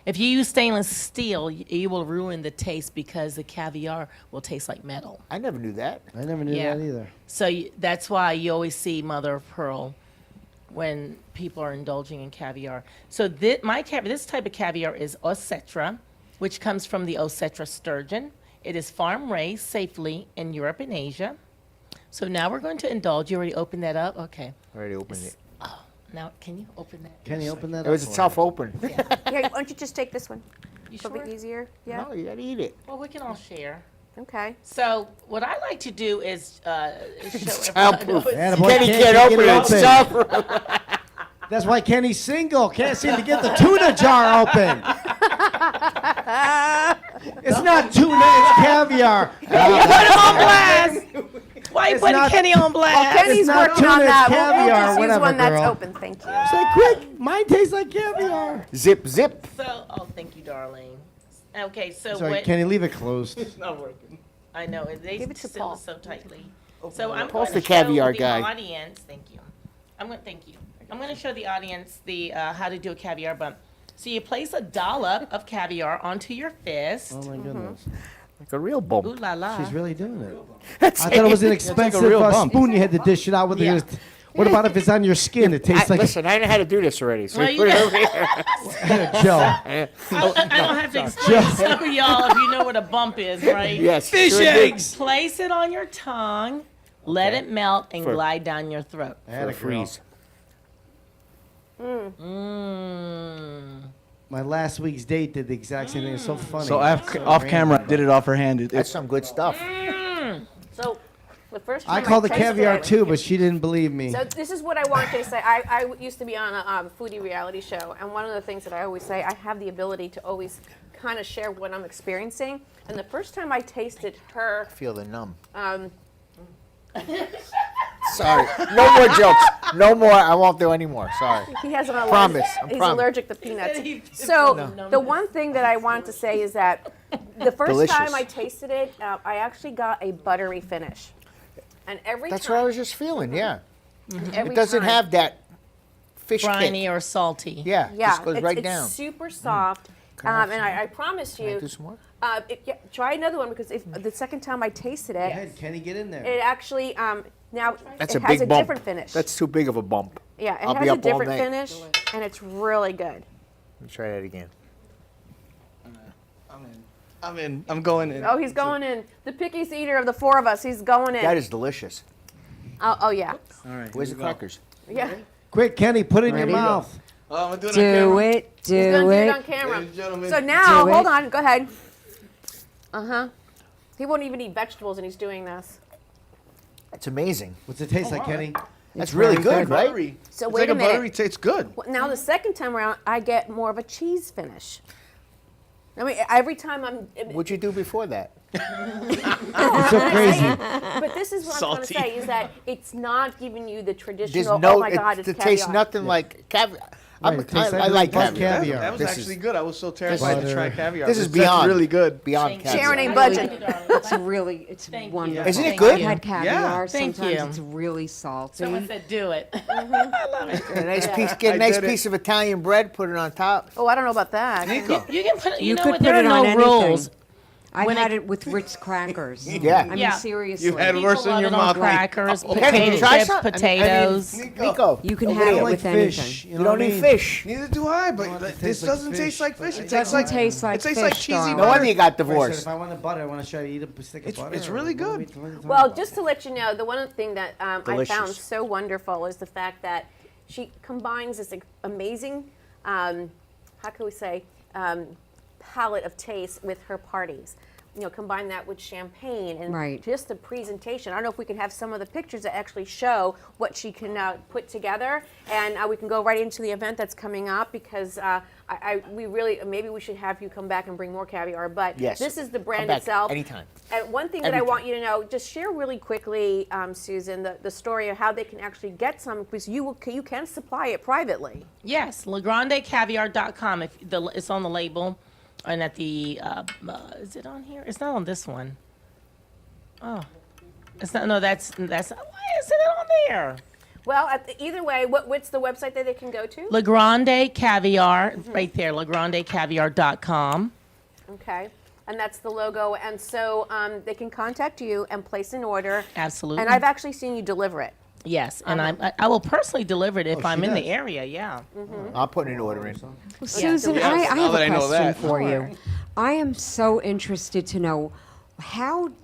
If you use stainless steel, you will ruin the taste because the caviar will taste like metal. I never knew that. I never knew Yeah. that either. So that's why you always see mother of pearl when people are indulging in caviar. So this type of caviar is Osetra, which comes from the Osetra sturgeon. It is farm raised safely in Europe and Asia. So now we're going to indulge. You already opened that up? Okay. Already opened it. Now, can you open that? Can you open that It was a tough open. Here, why don't you just take this one? You A little bit easier. Yeah. No, you gotta eat it. Well, we can all share. Okay. So what I like to do is show Childproof. everyone. Kenny can't open it. It's childproof. That's why Kenny's single. Can't seem to get the tuna jar open. It's not tuna, it's caviar. Put him on blast. Why you It's putting not- Kenny on blast? Well, Kenny's It's not working tuna, on it's that. caviar, We'll just use whatever, one that's girl. open. Thank you. It's like, quick, mine tastes like caviar. Zip, zip. So, thank you, darling. Okay, so Sorry, what? Kenny, leave it closed. It's not working. I know they Give it to seal Paul. it so tightly. So I'm Paul's going the to show caviar the guy. audience. Thank you. I'm going to show the audience the how to do a caviar bump. So you place a dollop of caviar onto your fist. Oh my goodness. Like a real bump. Ooh la la. She's really doing it. I thought it was an a expensive real bump. spoon you had to dish it out with. Yeah. What about if it's on your skin? It tastes like Listen, I know how to do this already. So Well, we you put it know- over here. Joe. I don't have to explain some of y'all if you know what a bump is, right? Yes. Fish sure do. eggs. Place it on your tongue, let it melt, and For- glide down your throat. For a freeze. My last week's date did the exact same thing. It's so funny. So off camera, I did it off her hand. That's some good stuff. So the first time I called it tasted caviar it- too, but she didn't believe me. So this is what I wanted to say. I used to be on a foodie reality show, and one of the things that I always say, I have the ability to always kind of share what I'm experiencing. And the first time I tasted her, Feel the numb. he Sorry. No more jokes. No more. I won't do any more. Sorry. has an allergic. Promise. He's promise. allergic to peanuts. So the one thing that I wanted to say is that the first Delicious. time I tasted it, I actually got a buttery finish. And every That's time, what I was just feeling. Yeah. every It doesn't time- have that fish Briny kick. or salty. Yeah. Yeah, Just goes right it's down. super soft. Can I have And some I promise Can I you, do some more? try another one because if the second time I tasted Go it, ahead, Kenny, get in there. it actually now That's it a has big a bump. different finish. That's too big of a bump. Yeah, it I'll be has a up all different night. finish, and it's really good. Let me try that again. I'm in. I'm going in. Oh, he's going in. The pickiest eater of the four of us. He's going in. That is delicious. Oh yeah. All right. Where's the crackers? Yeah. Quick, Kenny, put it in your Ready? mouth. Oh, I'm gonna do it on Do camera. it. He's gonna Do do it it. on camera. Ladies and gentlemen. So now, Do hold it. on. Go ahead. He won't even eat vegetables, and he's doing this. It's amazing. What's it taste like, Kenny? That's really good, right? Buttery. So It's wait like a a minute. buttery. Tastes good. Well, now the second time around, I get more of a cheese finish. I mean, every time I'm. What'd you do before that? It's so crazy. But this is what I'm Salty. trying to say is that it's not giving you the There's traditional. no. Oh my God, it's it tastes caviar. nothing like caviar. Right, it tastes I like like butter caviar. caviar. That was This actually is- good. I was so terrified to try caviar. This is That's beyond. really good. Beyond caviar. Sharon ain't Really, budging. it's really, it's wonderful. Isn't it Thank good? I've had caviar. Thank Sometimes you. it's really salty. Someone said, "Do it." Get a nice piece. Get a I nice did it. piece of Italian bread. Put it on top. Oh, I don't know about that. Nico. You can put. You, You know could what? put There are it on no anything. rules. I've When had it- it with Ritz crackers. Yeah. I mean, Yeah. seriously. You've had People worse in love your it on mouth. crackers, Kenny, potato try chips, some? potatoes. Nico, You can over have there. it like with fish. anything. You don't need fish. Neither do I, but this tastes like doesn't fish. taste like fish. It It tastes doesn't like taste like it tastes fish, like cheesy darling. No wonder you got I said, divorced. if I want the butter, I want to show you eat a stick of butter. it's or really what are we good. talking Well, about? just to let you know, the one thing that I Delicious. found so wonderful is the fact that she combines this amazing, how can we say, palette of taste with her parties. You know, combine that with champagne and Right. just the presentation. I don't know if we can have some of the pictures that actually show what she can put together, and we can go right into the event that's coming up because we really maybe we should have you come back and bring more caviar. But Yes. this is the Come brand back itself. anytime. And one thing that I Every want you to know, just share really quickly, Susan, the story of how they can actually get some because you can supply it privately. Yes, LaGrandeCaviar.com. It's on the label, and at the is it on here? It's not on this one. Oh, it's not. No, that's. Why isn't it on there? Well, either way, what's the website that they can go to? LaGrande Caviar, right there. LaGrandeCaviar.com. Okay. And that's the logo. And so they can contact you and place an order. Absolutely. And I've actually seen you deliver it. Yes, and I will personally deliver it if I'm she in does. the area. Yeah. I'll put an order in. Well, Susan, Yes, I now have that I a know question that. for you. I am so interested to know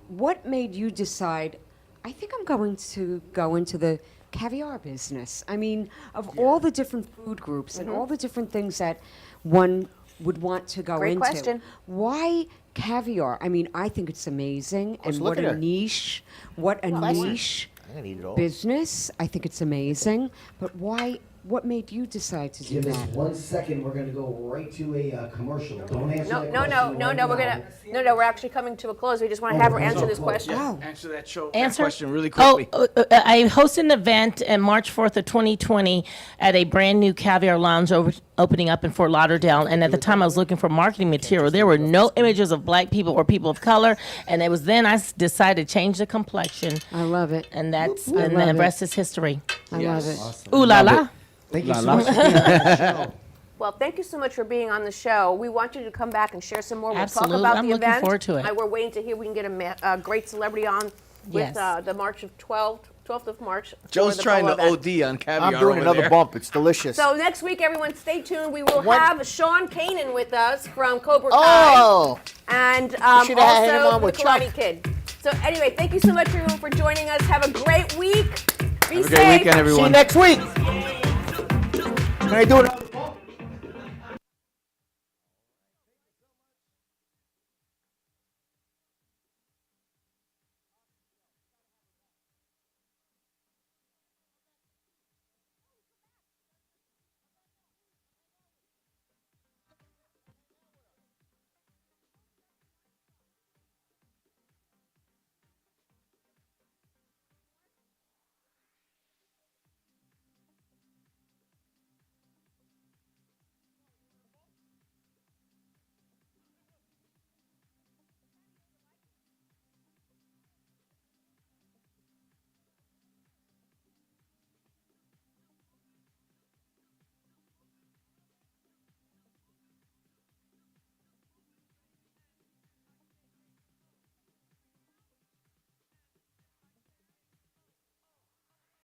what made you decide, I think I'm going to go into the caviar business. I mean, of all the different food groups and all the different things that one would want to go Great into. question. Why caviar? I mean, I think it's amazing, and look what at a her. niche, what a niche I'm gonna eat it all. business. I think it's amazing, but why? What made you decide to do Give us that? 1 second. We're going to go right to a commercial. Don't answer No, that no, question no, right no. We're now. gonna we're actually coming to a close. We just want to have her answer this question. Oh. Answer that Answer? question really quickly. I hosted an event on March 4th of 2020 at a brand new caviar lounge opening up in Fort Lauderdale. And at the time I was looking for marketing material. There were no images of black people or people of color. And it was then I decided to change the complexion. I love it. And that's, I and love the it. rest is history. I love it. Ooh la la. Thank you so much for being on the show. Well, thank you so much for being on the show. We want you to come back and share some more. We'll Absolutely. talk about I'm the looking event. forward to it. We're waiting to hear we can get a great celebrity on with Yes. the March of 12th 12th of March. Joe's for the trying to polo event. OD on caviar. I'm doing over another there. bump. It's delicious. So next week, everyone, stay tuned. We will What? have Sean Kanan with us from Cobra Kai. Oh! And Should've had him also on the with Chuck. Karate Kid. So anyway, thank you so much, everyone, for joining us. Have a great week. Be Have a safe. great weekend, everyone. See you next week. Can I do it?